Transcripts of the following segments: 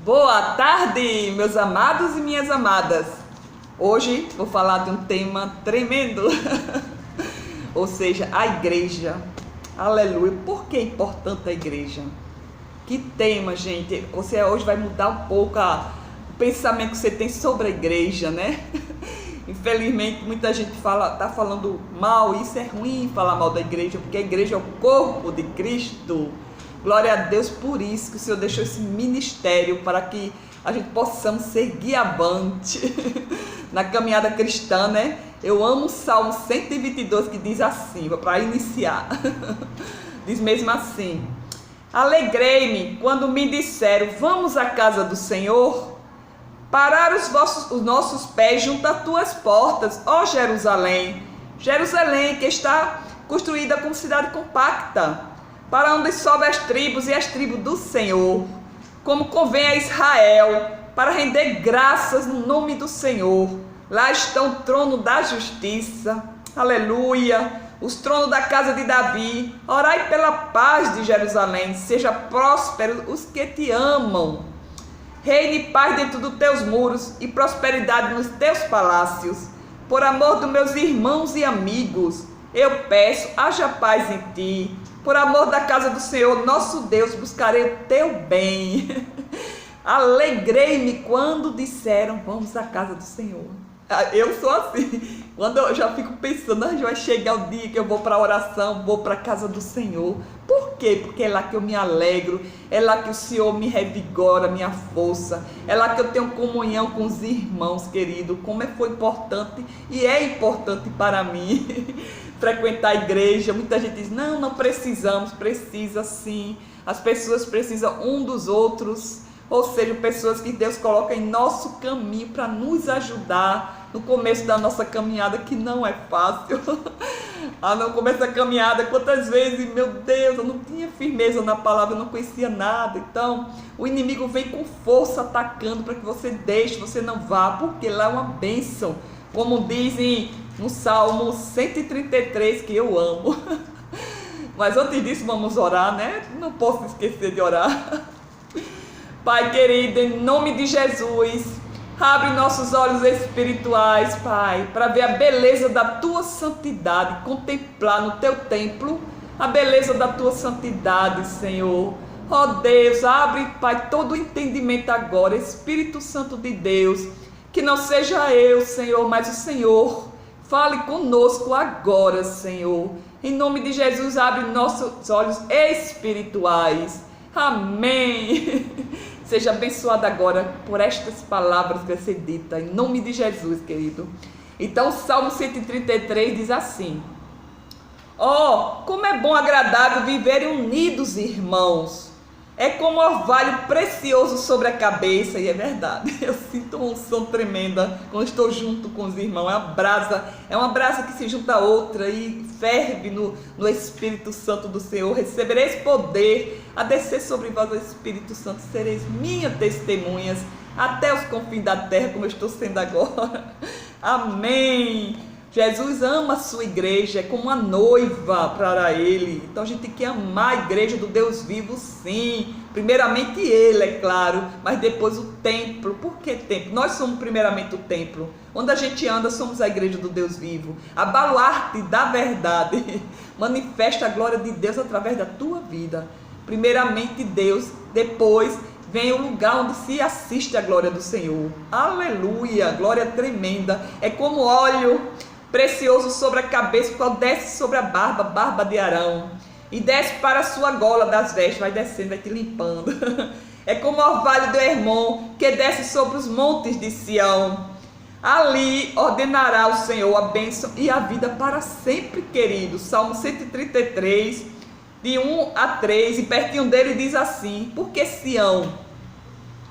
Boa tarde, meus amados e minhas amadas. Hoje vou falar de um tema tremendo, ou seja, a igreja. Aleluia. Por que é importante a igreja? Que tema, gente. Você hoje vai mudar um pouco o pensamento que você tem sobre a igreja, né? Infelizmente, muita gente tá falando mal, e isso é ruim falar mal da igreja, porque a igreja é o corpo de Cristo. Glória a Deus por isso que o Senhor deixou esse ministério para que a gente possamos seguir avante na caminhada cristã, né? Eu amo o Salmo 122 que diz assim, para iniciar. Diz mesmo assim: alegrei-me quando me disseram, vamos à casa do Senhor. Parar os nossos pés junto às tuas portas, ó Jerusalém. Jerusalém que está construída como cidade compacta, para onde sobe as tribos e as tribos do Senhor, como convém a Israel, para render graças no nome do Senhor. Lá está o trono da justiça, aleluia, os tronos da casa de Davi. Orai pela paz de Jerusalém, seja próspero os que te amam. Reine paz dentro dos teus muros e prosperidade nos teus palácios. Por amor dos meus irmãos e amigos, eu peço, haja paz em ti. Por amor da casa do Senhor, nosso Deus, buscarei o teu bem. Alegrei-me quando disseram, vamos à casa do Senhor. Eu sou assim. Quando eu já fico pensando, vai chegar o dia que eu vou para a oração, vou para a casa do Senhor. Por quê? Porque é lá que eu me alegro, é lá que o Senhor me revigora, minha força, é lá que eu tenho comunhão com os irmãos, querido. Como foi importante e é importante para mim frequentar a igreja. Muita gente diz, não precisamos. Precisa sim. As pessoas precisam um dos outros, ou seja, pessoas que Deus coloca em nosso caminho para nos ajudar no começo da nossa caminhada, que não é fácil. No começo da caminhada, quantas vezes, meu Deus, eu não tinha firmeza na palavra, eu não conhecia nada. Então, o inimigo vem com força atacando para que você deixe, você não vá, porque lá é uma bênção, como dizem no Salmo 133, que eu amo. Mas antes disso, vamos orar, né? Não posso esquecer de orar. Pai querido, em nome de Jesus, abre nossos olhos espirituais, Pai, para ver a beleza da Tua santidade, contemplar no Teu templo a beleza da Tua santidade, Senhor. Ó Deus, abre, Pai, todo o entendimento agora, Espírito Santo de Deus, que não seja eu, Senhor, mas o Senhor. Fale conosco agora, Senhor. Em nome de Jesus, abre nossos olhos espirituais. Amém. Seja abençoado agora por estas palavras que vai ser dita, em nome de Jesus, querido. Então, o Salmo 133 diz assim: como é bom, agradável viverem unidos, irmãos. É como orvalho precioso sobre a cabeça, e é verdade. Eu sinto uma unção tremenda quando estou junto com os irmãos. É uma brasa que se junta a outra e ferve no Espírito Santo do Senhor. Recebereis poder a descer sobre vós o Espírito Santo, sereis minhas testemunhas até os confins da terra, como eu estou sendo agora. Amém. Jesus ama a sua igreja, é como uma noiva para Ele. Então a gente tem que amar a igreja do Deus vivo, sim. Primeiramente Ele, é claro, mas depois o templo. Por que templo? Nós somos primeiramente o templo. Onde a gente anda, somos a igreja do Deus vivo. A baluarte da verdade. Manifesta a glória de Deus através da tua vida. Primeiramente Deus, depois vem o lugar onde se assiste a glória do Senhor. Aleluia, glória tremenda. É como óleo precioso sobre a cabeça, qual desce sobre a barba de Arão, e desce para a sua gola das vestes, vai descendo, vai te limpando. É como o orvalho do Hermon, que desce sobre os montes de Sião. Ali ordenará o Senhor a bênção e a vida para sempre, querido. Salmo 133, de 1 a 3, e pertinho dele diz assim: porque Sião,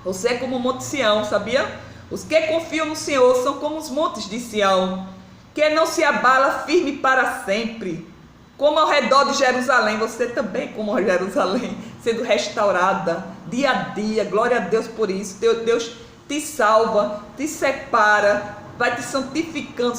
você é como o monte Sião, sabia? Os que confiam no Senhor são como os montes de Sião, que não se abala, firme para sempre. Como ao redor de Jerusalém, você também como Jerusalém, sendo restaurada dia a dia. Glória a Deus por isso. Deus te salva, te separa, vai te santificando.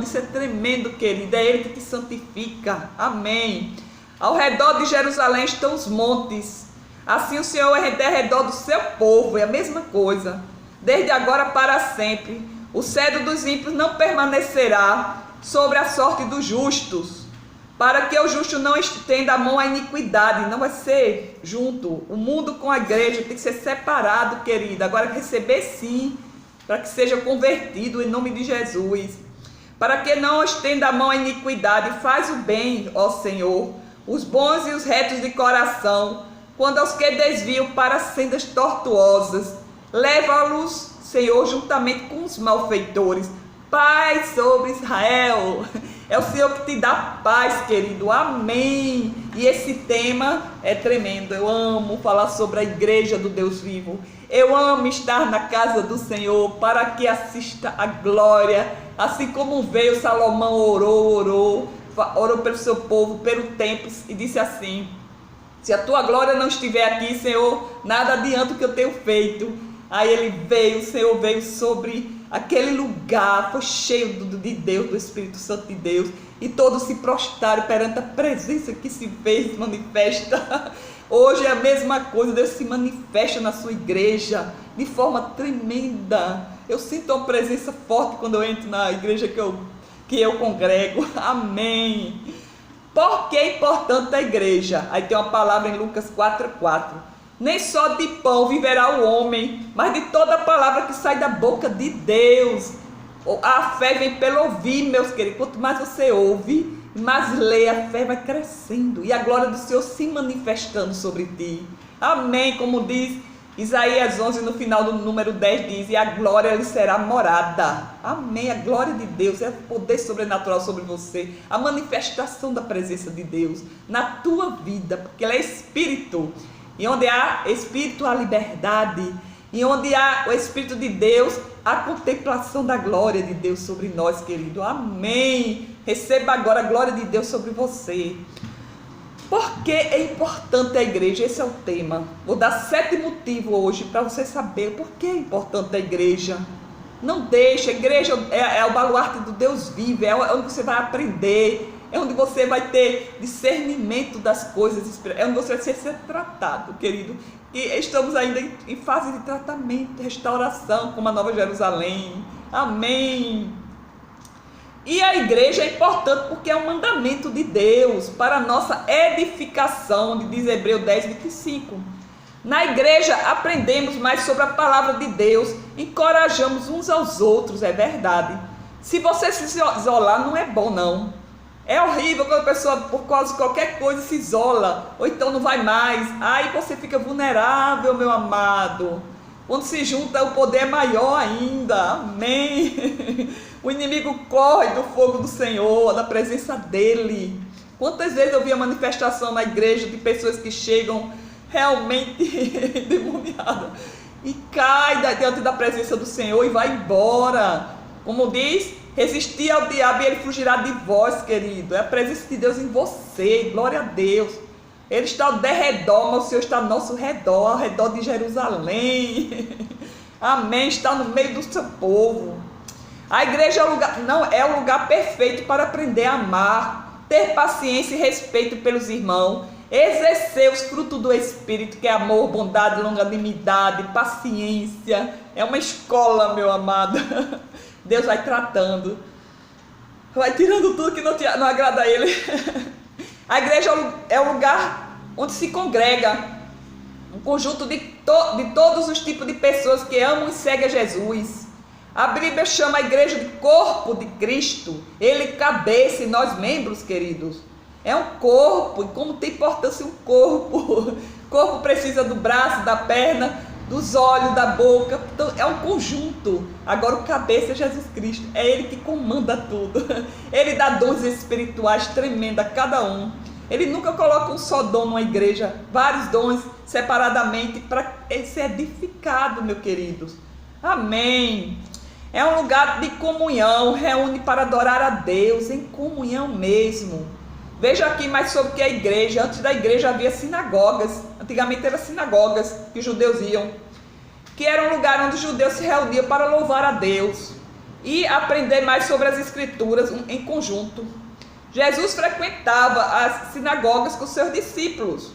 Isso é tremendo, querido. É Ele que te santifica. Amém. Ao redor de Jerusalém estão os montes, Assim o Senhor é derredor do seu povo, é a mesma coisa, desde agora para sempre. O cedro dos ímpios não permanecerá sobre a sorte dos justos, para que o justo não estenda a mão à iniquidade. Não vai ser junto. O mundo com a igreja tem que ser separado, querido. Agora receber sim, para que seja convertido em nome de Jesus. Para que não estenda a mão à iniquidade, faz o bem, ó Senhor, os bons e os retos de coração, quando aos que desviam para sendas tortuosas, leva-los, Senhor, juntamente com os malfeitores. Paz sobre Israel. É o Senhor que te dá paz, querido. Amém. E esse tema é tremendo. Eu amo falar sobre a igreja do Deus vivo. Eu amo estar na casa do Senhor para que assista a glória. Assim como veio, Salomão orou pelo seu povo, pelo templo, e disse assim: se a tua glória não estiver aqui, Senhor, nada adianta o que eu tenho feito. Aí ele veio, o Senhor veio sobre aquele lugar, foi cheio de Deus, do Espírito Santo de Deus, e todos se prostraram perante a presença que se fez, manifesta. Hoje é a mesma coisa, Deus se manifesta na sua igreja de forma tremenda. Eu sinto uma presença forte quando eu entro na igreja que eu congrego. Amém. Por que é importante a igreja? Aí tem uma palavra em Lucas 4:4. Nem só de pão viverá o homem, mas de toda palavra que sai da boca de Deus. A fé vem pelo ouvir, meus queridos. Quanto mais você ouve, mais lê, a fé vai crescendo. E a glória do Senhor se manifestando sobre ti. Amém. Como diz Isaías 11, no final do número 10, diz: e a glória lhe será morada. Amém. A glória de Deus é o poder sobrenatural sobre você. A manifestação da presença de Deus na tua vida, porque Ele é Espírito. E onde há Espírito, há liberdade. E onde há o Espírito de Deus, a contemplação da glória de Deus sobre nós, querido. Amém. Receba agora a glória de Deus sobre você. Por que é importante a igreja? Esse é o tema. Vou dar 7 motivos hoje para você saber por que é importante a igreja. Não deixe, a igreja é o baluarte do Deus vivo, é onde você vai aprender, é onde você vai ter discernimento das coisas, é onde você vai ser tratado, querido. E estamos ainda em fase de tratamento, restauração, como a Nova Jerusalém. Amém. E a igreja é importante porque é um mandamento de Deus para a nossa edificação, onde diz Hebreus 10:25. Na igreja aprendemos mais sobre a palavra de Deus, encorajamos uns aos outros, é verdade. Se você se isolar, não é bom não. É horrível quando a pessoa, por causa de qualquer coisa, se isola, ou então não vai mais. Aí você fica vulnerável, meu amado. Quando se junta, o poder é maior ainda. Amém. O inimigo corre do fogo do Senhor, da presença dEle. Quantas vezes eu vi a manifestação na igreja de pessoas que chegam realmente endemoniadas e cai diante da presença do Senhor e vai embora. Como diz, resistir ao diabo e ele fugirá de vós, querido. É a presença de Deus em você, glória a Deus. Ele está ao derredor, mas o Senhor está ao nosso redor, ao redor de Jerusalém. Amém, está no meio do seu povo. A igreja é o lugar perfeito para aprender a amar, ter paciência e respeito pelos irmãos, exercer os frutos do Espírito, que é amor, bondade, longanimidade, paciência. É uma escola, meu amado. Deus vai tratando, vai tirando tudo que não agrada a Ele. A igreja é o lugar onde se congrega um conjunto de todos os tipos de pessoas que amam e seguem a Jesus. A Bíblia chama a igreja de corpo de Cristo. Ele cabeça e nós membros, queridos. É um corpo, e como tem importância um corpo. O corpo precisa do braço, da perna, dos olhos, da boca. Então é um conjunto. Agora o cabeça é Jesus Cristo. É Ele que comanda tudo. Ele dá dons espirituais tremendos a cada um. Ele nunca coloca um só dom numa igreja. Vários dons separadamente para ser edificado, meus queridos. Amém. É um lugar de comunhão. Reúne para adorar a Deus em comunhão mesmo. Veja aqui mais sobre o que é a igreja. Antes da igreja havia sinagogas. Antigamente eram sinagogas que os judeus iam. Que era um lugar onde os judeus se reuniam para louvar a Deus. E aprender mais sobre as escrituras em conjunto. Jesus frequentava as sinagogas com seus discípulos.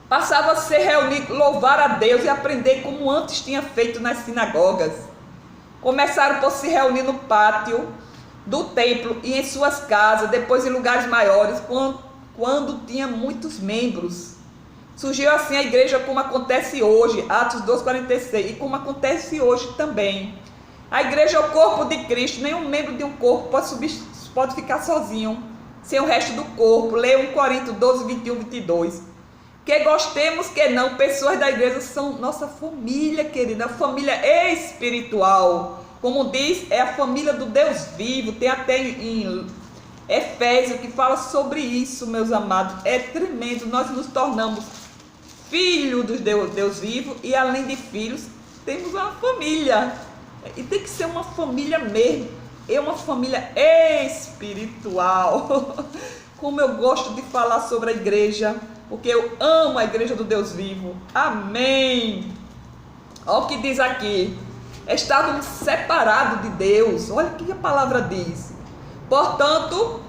Passava a se reunir, louvar a Deus e aprender como antes tinha feito nas sinagogas. Começaram por se reunir no pátio do templo e em suas casas, depois em lugares maiores, quando tinha muitos membros. Surgiu assim a igreja como acontece hoje, Atos 2,46, e como acontece hoje também. A igreja é o corpo de Cristo, nenhum membro de um corpo pode ficar sozinho, sem o resto do corpo. Leia 1 Coríntios 12, 21, 22. Que gostemos que não, pessoas da igreja são nossa família, querida, família espiritual. Como diz, é a família do Deus vivo. Tem até em Efésios que fala sobre isso, meus amados. É tremendo, nós nos tornamos filhos do Deus vivo e além de filhos, temos uma família. E tem que ser uma família mesmo. É uma família espiritual. Como eu gosto de falar sobre a igreja, porque eu amo a igreja do Deus vivo. Amém. Olha o que diz aqui. Estávamos separados de Deus. Olha o que a palavra diz. Portanto,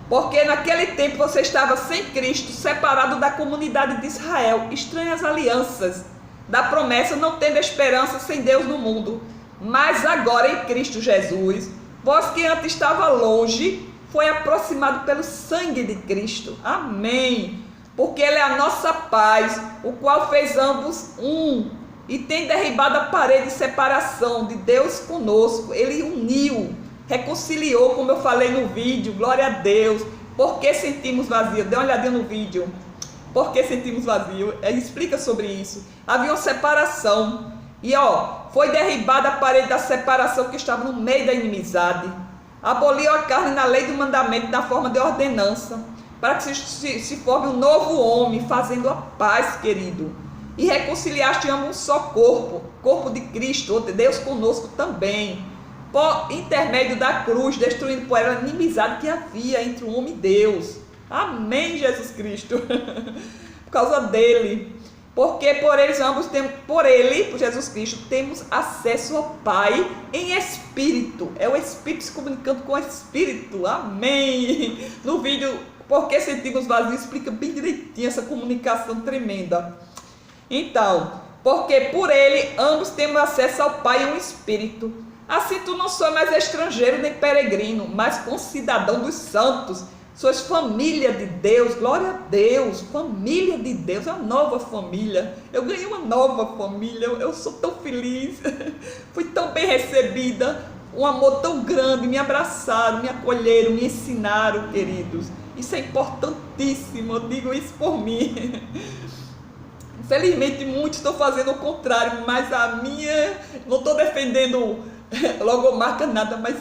porque naquele tempo você estava sem Cristo, separado da comunidade de Israel, estranhas alianças da promessa, não tendo esperança sem Deus no mundo. Mas agora em Cristo Jesus, vós que antes estava longe, foi aproximado pelo sangue de Cristo. Amém. Porque Ele é a nossa paz, o qual fez ambos um, e tem derribado a parede de separação de Deus conosco. Ele uniu, reconciliou, como eu falei no vídeo, glória a Deus. Por que sentimos vazio? Dê uma olhadinha no vídeo. Por que sentimos vazio? Ele explica sobre isso. Havia uma separação. E foi derribada a parede da separação que estava no meio da inimizade. Aboliu a carne na lei do mandamento, na forma de ordenança, para que se forme um novo homem, fazendo a paz, querido. E reconciliaste ambos um só corpo, corpo de Cristo, Deus conosco também, por intermédio da cruz, destruindo por ela a inimizade que havia entre o homem e Deus. Amém, Jesus Cristo. Por causa dele. Porque por eles ambos temos, por Jesus Cristo, temos acesso ao Pai em espírito. É o Espírito se comunicando com o Espírito. Amém. No vídeo, por que sentimos vazios, explica bem direitinho essa comunicação tremenda. Então, porque por ele ambos temos acesso ao Pai em um Espírito. Assim tu não sois mais estrangeiro nem peregrino, mas concidadão dos santos. Sois família de Deus, glória a Deus, família de Deus, a nova família. Eu ganhei uma nova família, eu sou tão feliz, fui tão bem recebida, um amor tão grande, me abraçaram, me acolheram, me ensinaram, queridos. Isso é importantíssimo, eu digo isso por mim. Infelizmente muitos estão fazendo o contrário, mas a minha, não estou defendendo logomarca nada, mas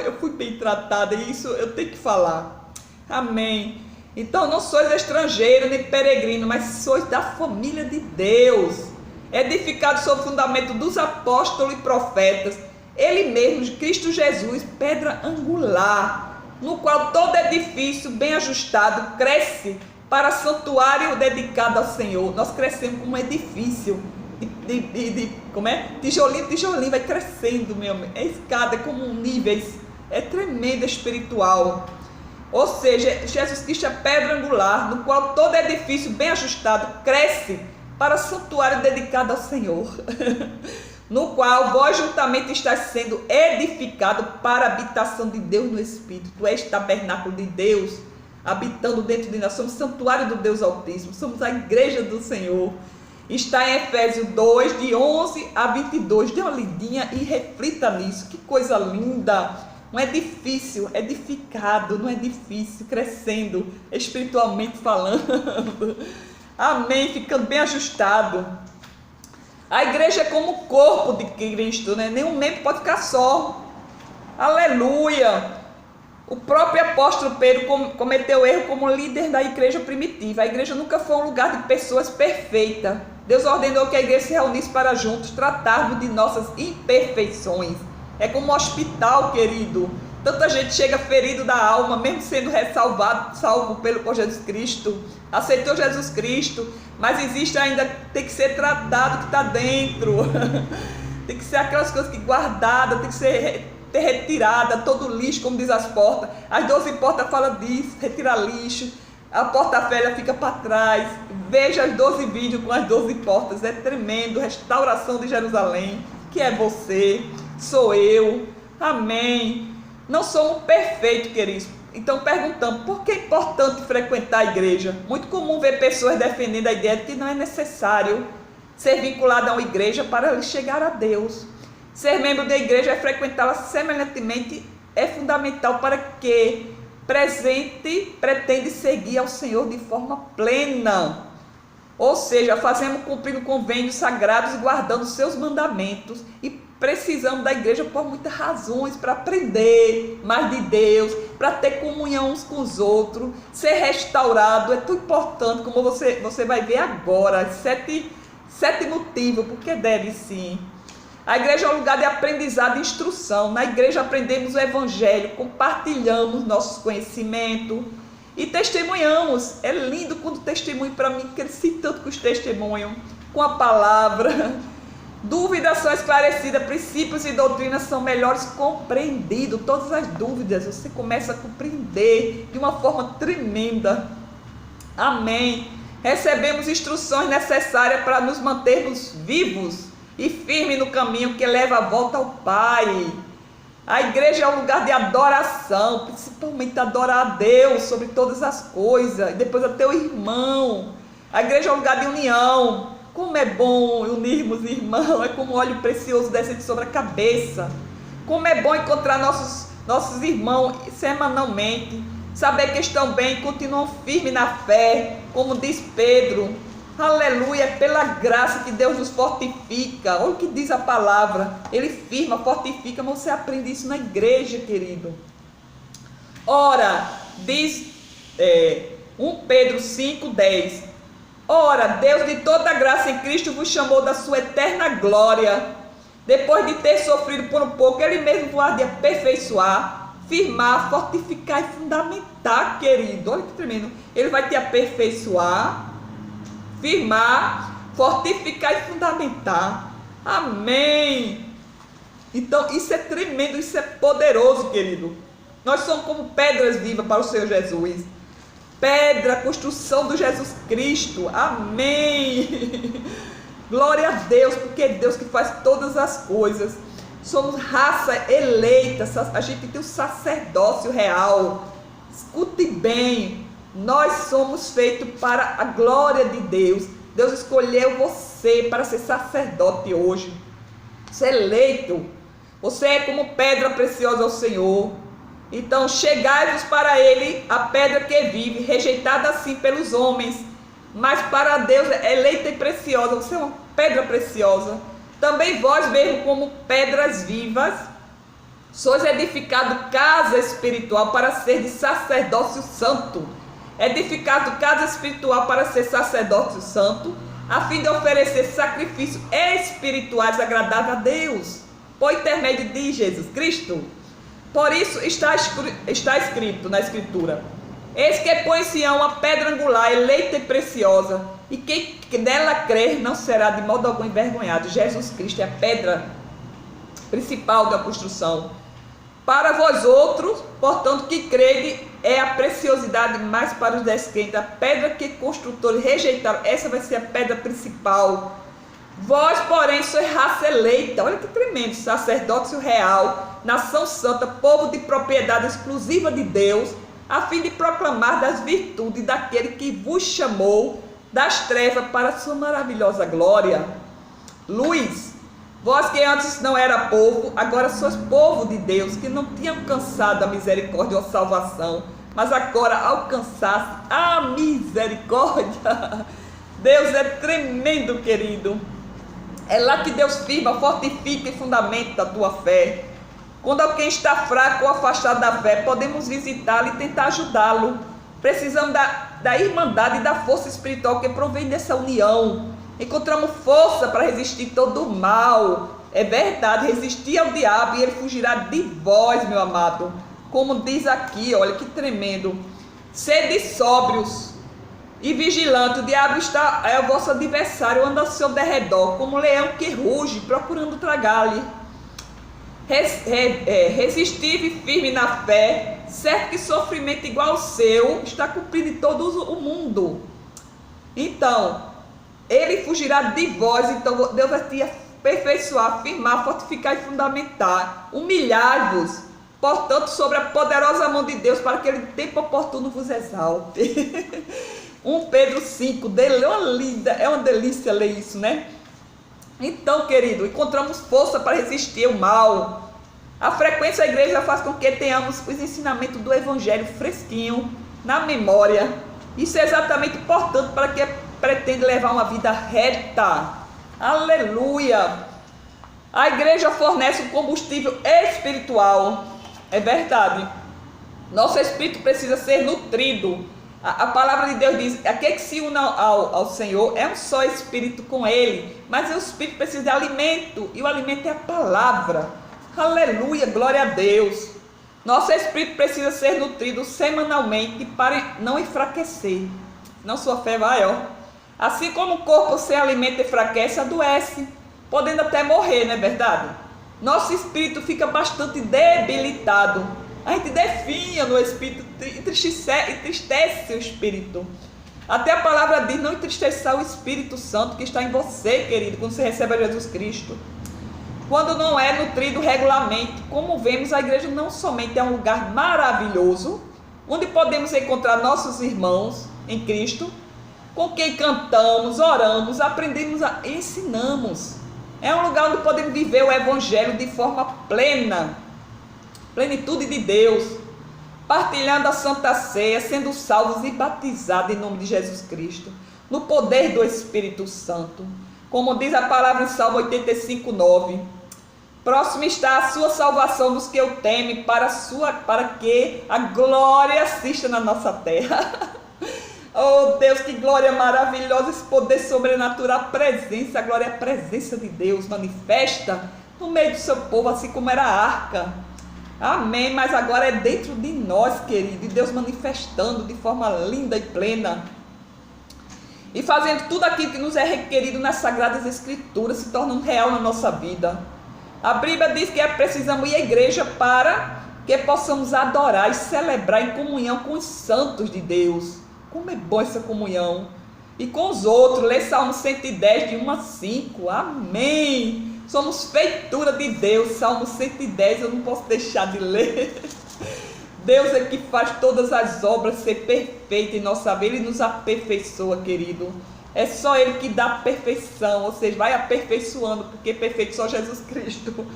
eu fui bem tratada e isso eu tenho que falar. Amém. Então não sois estrangeiro nem peregrino, mas sois da família de Deus, edificado sobre o fundamento dos apóstolos e profetas, ele mesmo, Cristo Jesus, pedra angular, no qual todo edifício bem ajustado cresce para santuário dedicado ao Senhor. Nós crescemos como um edifício como é? Tijolinho, vai crescendo, meu amigo. É escada, é como níveis, é tremendo espiritual. Ou seja, Jesus Cristo é pedra angular, no qual todo edifício bem ajustado cresce para santuário dedicado ao Senhor, no qual vós juntamente estáis sendo edificado para a habitação de Deus no Espírito. Tu és tabernáculo de Deus, habitando dentro de nós. Somos santuário do Deus Altíssimo, somos a igreja do Senhor. Está em Efésios 2, de 11 a 22. Dê uma lidinha e reflita nisso. Que coisa linda! Um edifício edificado, não é difícil, crescendo, espiritualmente falando. Amém, ficando bem ajustado. A igreja é como o corpo de Cristo, né? Nenhum membro pode ficar só. Aleluia! O próprio apóstolo Pedro cometeu erro como líder da igreja primitiva. A igreja nunca foi um lugar de pessoas perfeitas. Deus ordenou que a igreja se reunisse para juntos tratarmos de nossas imperfeições. É como um hospital, querido. Tanta gente chega ferido da alma, mesmo sendo salvo por Jesus Cristo. Aceitou Jesus Cristo, mas existe ainda, tem que ser tratado o que está dentro. Tem que ser aquelas coisas que guardadas, tem que ser retirada, todo lixo, como diz as portas. As 12 portas falam disso, retirar lixo. A porta velha fica para trás, veja os 12 vídeos com as 12 portas, é tremendo, restauração de Jerusalém, que é você, sou eu, amém. Não somos perfeitos, queridos. Então perguntamos, por que é importante frequentar a igreja? Muito comum ver pessoas defendendo a ideia de que não é necessário ser vinculado a uma igreja para chegar a Deus. Ser membro da igreja é frequentá-la semelhantemente, é fundamental para que pretende seguir ao Senhor de forma plena. Ou seja, fazemos cumprindo convênios sagrados e guardando seus mandamentos. E precisamos da igreja por muitas razões, para aprender mais de Deus, para ter comunhão uns com os outros, ser restaurado. É tão importante, como você vai ver agora, sete motivos, porque deve sim. A igreja é um lugar de aprendizado e instrução. Na igreja aprendemos o evangelho, compartilhamos nossos conhecimentos e testemunhamos. É lindo quando testemunho, para mim, cresci tanto com os testemunhos, com a palavra. Dúvidas são esclarecidas, princípios e doutrinas são melhores compreendidos. Todas as dúvidas você começa a compreender de uma forma tremenda. Amém. Recebemos instruções necessárias para nos mantermos vivos e firmes no caminho que leva a volta ao Pai. A igreja é um lugar de adoração, principalmente adorar a Deus sobre todas as coisas, e depois a teu irmão. A igreja é um lugar de união. Como é bom unirmos irmãos, é como um óleo precioso descendo sobre a cabeça. Como é bom encontrar nossos irmãos semanalmente, saber que estão bem e continuam firmes na fé, como diz Pedro. Aleluia, é pela graça que Deus nos fortifica. Olha o que diz a palavra, Ele firma, fortifica, mas você aprende isso na igreja, querido. Ora, diz 1 Pedro 5,10: ora, Deus de toda graça em Cristo vos chamou da sua eterna glória. Depois de ter sofrido por um pouco, Ele mesmo vos há de aperfeiçoar, firmar, fortificar e fundamentar, querido. Olha que tremendo. Ele vai te aperfeiçoar, firmar, fortificar e fundamentar. Amém. Então isso é tremendo, isso é poderoso, querido. Nós somos como pedras vivas para o Senhor Jesus. Pedra, construção do Jesus Cristo. Amém. Glória a Deus, porque é Deus que faz todas as coisas. Somos raça eleita, a gente tem o sacerdócio real. Escute bem. Nós somos feitos para a glória de Deus. Deus escolheu você para ser sacerdote hoje. Você é eleito. Você é como pedra preciosa ao Senhor. Então chegai-vos para Ele, a pedra que vive, rejeitada assim pelos homens, mas para Deus é eleita e preciosa. Você é uma pedra preciosa. Também vós mesmo, como pedras vivas, sois edificado casa espiritual para ser de sacerdócio santo. Edificado casa espiritual para ser sacerdócio santo, a fim de oferecer sacrifícios espirituais agradáveis a Deus, por intermédio de Jesus Cristo. Por isso está escrito na Escritura: eis que põe em Sião uma pedra angular, eleita e preciosa, e quem nela crer não será de modo algum envergonhado. Jesus Cristo é a pedra principal da construção. Para vós outros, portanto, que crede, é a preciosidade, mais para os descrentes, a pedra que construtores rejeitaram, essa vai ser a pedra principal. Vós, porém, sois raça eleita, olha que tremendo, sacerdócio real, nação santa, povo de propriedade exclusiva de Deus, a fim de proclamar das virtudes daquele que vos chamou das trevas para a sua maravilhosa glória. Luz. Vós que antes não era povo, agora sois povo de Deus, que não tinha alcançado a misericórdia ou a salvação, mas agora alcançaste a misericórdia. Deus é tremendo, querido. É lá que Deus firma, fortifica e fundamenta a tua fé. Quando alguém está fraco ou afastado da fé, podemos visitá-lo e tentar ajudá-lo. Precisamos da irmandade e da força espiritual que provém dessa união. Encontramos força para resistir todo o mal. É verdade, resistir ao diabo e ele fugirá de vós, meu amado. Como diz aqui, olha que tremendo. Sede sóbrios e vigilantes. O diabo é o vosso adversário, anda ao seu derredor, como um leão que ruge, procurando tragar-lhe. Resistível e firme na fé, certo que sofrimento igual ao seu está cumprido em todo o mundo. Então, ele fugirá de vós. Então, Deus vai te aperfeiçoar, firmar, fortificar e fundamentar. Humilhai-vos, portanto, sobre a poderosa mão de Deus, para que ele, de tempo oportuno, vos exalte. 1 Pedro 5, é uma delícia ler isso, né? Então, querido, encontramos força para resistir ao mal. A frequência da igreja faz com que tenhamos os ensinamentos do evangelho fresquinho na memória. Isso é exatamente importante para quem pretende levar uma vida reta. Aleluia! A igreja fornece um combustível espiritual. É verdade. Nosso espírito precisa ser nutrido. A palavra de Deus diz: aquele que se une ao Senhor é um só espírito com Ele. Mas o espírito precisa de alimento, e o alimento é a palavra. Aleluia, glória a Deus. Nosso espírito precisa ser nutrido semanalmente para não enfraquecer. Não, sua fé vai, ó. Assim como o corpo sem alimento enfraquece, adoece, podendo até morrer, não é verdade? Nosso espírito fica bastante debilitado. A gente definha no espírito, entristece o espírito. Até a palavra diz: não entristeça o Espírito Santo que está em você, querido, quando você recebe a Jesus Cristo. Quando não é nutrido regularmente, como vemos, a igreja não somente é um lugar maravilhoso, onde podemos encontrar nossos irmãos em Cristo, com quem cantamos, oramos, aprendemos e ensinamos. É um lugar onde podemos viver o Evangelho de forma plena, plenitude de Deus, partilhando a Santa Ceia, sendo salvos e batizados em nome de Jesus Cristo, no poder do Espírito Santo. Como diz a palavra em Salmo 85:9, próximo está a sua salvação dos que o temem, para que a glória assista na nossa terra. Oh Deus, que glória maravilhosa, esse poder sobrenatural, a presença, a glória, a presença de Deus manifesta no meio do seu povo, assim como era a arca. Amém, mas agora é dentro de nós, querido, e Deus manifestando de forma linda e plena, e fazendo tudo aquilo que nos é requerido nas Sagradas Escrituras, se tornando real na nossa vida. A Bíblia diz que precisamos ir à igreja para que possamos adorar e celebrar em comunhão com os santos de Deus. Como é bom essa comunhão. E com os outros, lê Salmo 110, de 1 a 5. Amém. Somos feitura de Deus. Salmo 110, eu não posso deixar de ler. Deus é que faz todas as obras ser perfeitas em nossa vida. Ele nos aperfeiçoa, querido. É só Ele que dá perfeição. Ou seja, vai aperfeiçoando, porque perfeito só Jesus Cristo.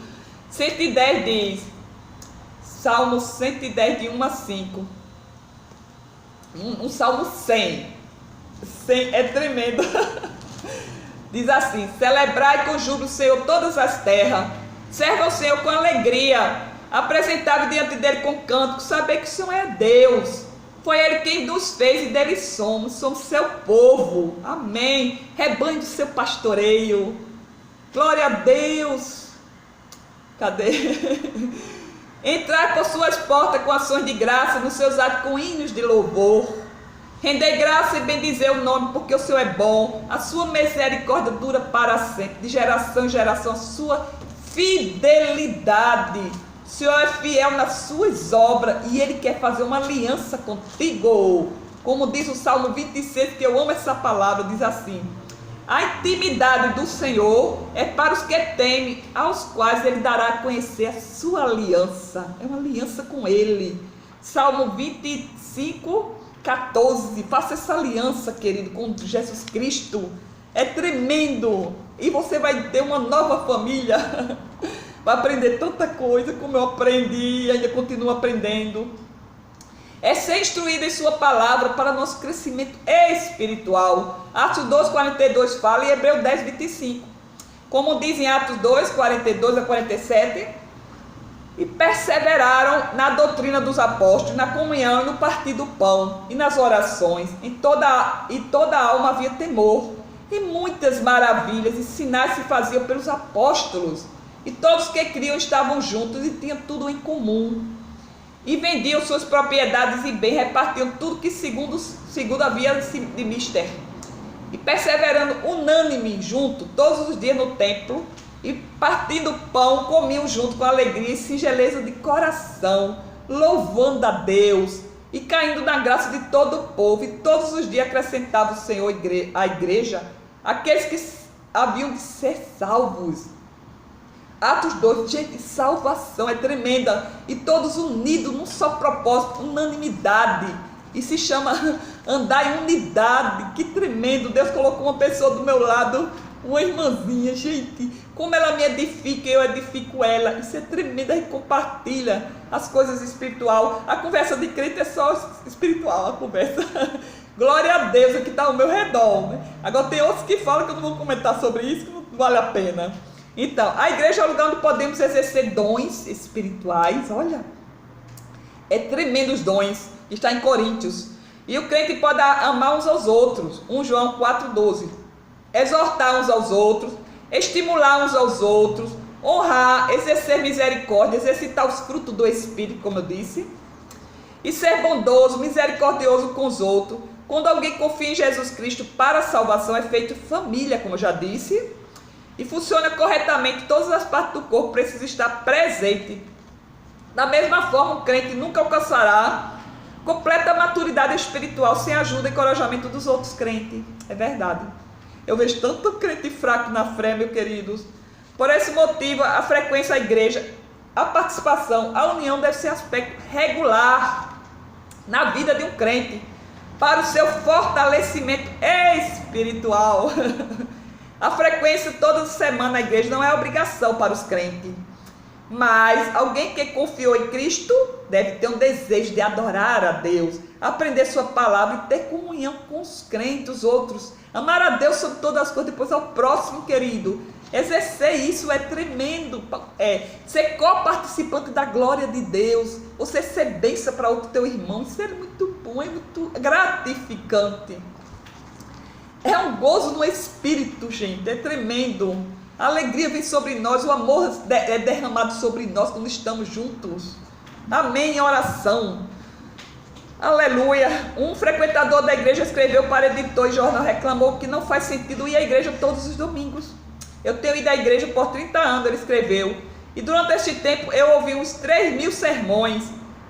110 diz, Salmo 110, de 1 a 5. Um Salmo 100. 100 é tremendo. Diz assim: celebrai com júbilo o Senhor todas as terras. Serva o Senhor com alegria. Apresentai diante dele com cântico. Saber que o Senhor é Deus. Foi Ele quem nos fez e dele somos. Somos seu povo. Amém. Rebanho do seu pastoreio. Glória a Deus. Cadê? Entrai por suas portas com ações de graça, nos seus atos com hinos de louvor. Rendei graça e bendizei o nome, porque o Senhor é bom. A sua misericórdia dura para sempre, de geração em geração, a sua fidelidade. O Senhor é fiel nas suas obras e Ele quer fazer uma aliança contigo. Como diz o Salmo 26, que eu amo essa palavra, diz assim: a intimidade do Senhor é para os que temem, aos quais Ele dará a conhecer a sua aliança. É uma aliança com Ele. Salmo 25, 14. Faça essa aliança, querido, com Jesus Cristo. É tremendo. E você vai ter uma nova família. Vai aprender tanta coisa como eu aprendi e ainda continuo aprendendo. É ser instruído em sua palavra para nosso crescimento espiritual. Atos 2, 42 fala, e Hebreus 10, 25. Como diz em Atos 2, 42 a 47, e perseveraram na doutrina dos apóstolos, na comunhão e no partir do pão, e nas orações. Em toda a alma havia temor, e muitas maravilhas e sinais se faziam pelos apóstolos. E todos que criam estavam juntos e tinham tudo em comum. E vendiam suas propriedades e bens, repartiam tudo que segundo havia de mister. E perseverando unânime junto, todos os dias no templo, e partindo pão, comiam junto com alegria e singeleza de coração, louvando a Deus e caindo na graça de todo o povo, e todos os dias acrescentava o Senhor à igreja aqueles que haviam de ser salvos. Atos 2, gente, salvação é tremenda, e todos unidos num só propósito, unanimidade, e se chama andar em unidade. Que tremendo! Deus colocou uma pessoa do meu lado, uma irmãzinha, gente, como ela me edifica, eu edifico ela. Isso é tremendo, a gente compartilha as coisas espiritual. A conversa de crente é só espiritual, a conversa. Glória a Deus, que está ao meu redor, né? Agora tem outros que falam que eu não vou comentar sobre isso, que não vale a pena. Então, a igreja é o lugar onde podemos exercer dons espirituais. Olha, é tremendo os dons, está em Coríntios. E o crente pode amar uns aos outros, 1 João 4,12. Exortar uns aos outros, estimular uns aos outros, honrar, exercer misericórdia, exercitar os frutos do Espírito, como eu disse, e ser bondoso, misericordioso com os outros. Quando alguém confia em Jesus Cristo para a salvação, é feito família, como eu já disse, e funciona corretamente. Todas as partes do corpo precisam estar presentes. Da mesma forma, o crente nunca alcançará completa maturidade espiritual sem a ajuda e encorajamento dos outros crentes. É verdade. Eu vejo tanto crente fraco na fé, meus queridos. Por esse motivo, a frequência à igreja, a participação, a união deve ser aspecto regular na vida de um crente, para o seu fortalecimento espiritual. A frequência toda semana na igreja não é obrigação para os crentes, mas alguém que confiou em Cristo deve ter um desejo de adorar a Deus, aprender sua palavra e ter comunhão com os crentes, os outros. Amar a Deus sobre todas as coisas, depois ao próximo, querido. Exercer isso é tremendo. Ser co-participante da glória de Deus. Você ser bênção para outro teu irmão. Isso é muito bom, é muito gratificante. É um gozo no espírito, gente. É tremendo. A alegria vem sobre nós. O amor é derramado sobre nós quando estamos juntos. Amém. Em oração. Aleluia. Um frequentador da igreja escreveu para editor e jornal, reclamou que não faz sentido ir à igreja todos os domingos. Eu tenho ido à igreja por 30 anos, ele escreveu, e durante este tempo eu ouvi uns 3.000 sermões,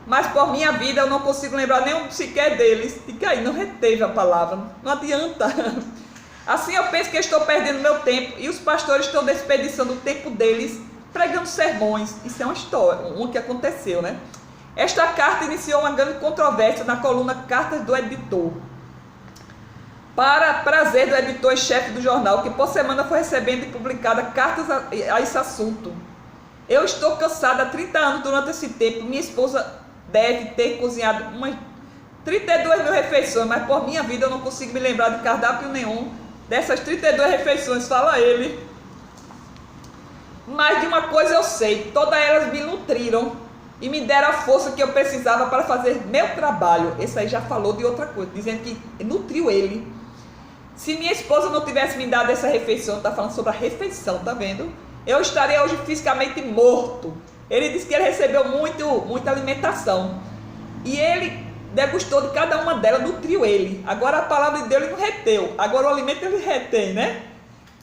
mas por minha vida eu não consigo lembrar nenhum sequer deles. E que aí não reteve a palavra, não adianta. Assim eu penso que estou perdendo meu tempo e os pastores estão desperdiçando o tempo deles pregando sermões. Isso é uma história, um que aconteceu, né? Esta carta iniciou uma grande controvérsia na coluna Cartas do Editor, para prazer do editor e chefe do jornal, que por semana foi recebendo e publicada cartas a esse assunto. Eu estou cansada há 30 anos. Durante esse tempo, minha esposa deve ter cozinhado umas 32.000 refeições, mas por minha vida eu não consigo me lembrar de cardápio nenhum dessas 32 refeições, fala ele. Mas de uma coisa eu sei, todas elas me nutriram e me deram a força que eu precisava para fazer meu trabalho. Esse aí já falou de outra coisa, dizendo que nutriu ele. Se minha esposa não tivesse me dado essa refeição, está falando sobre a refeição, tá vendo? Eu estaria hoje fisicamente morto. Ele disse que ele recebeu muita alimentação. E ele degustou de cada uma delas, nutriu ele. Agora a palavra de Deus ele não reteu. Agora o alimento ele retém, né?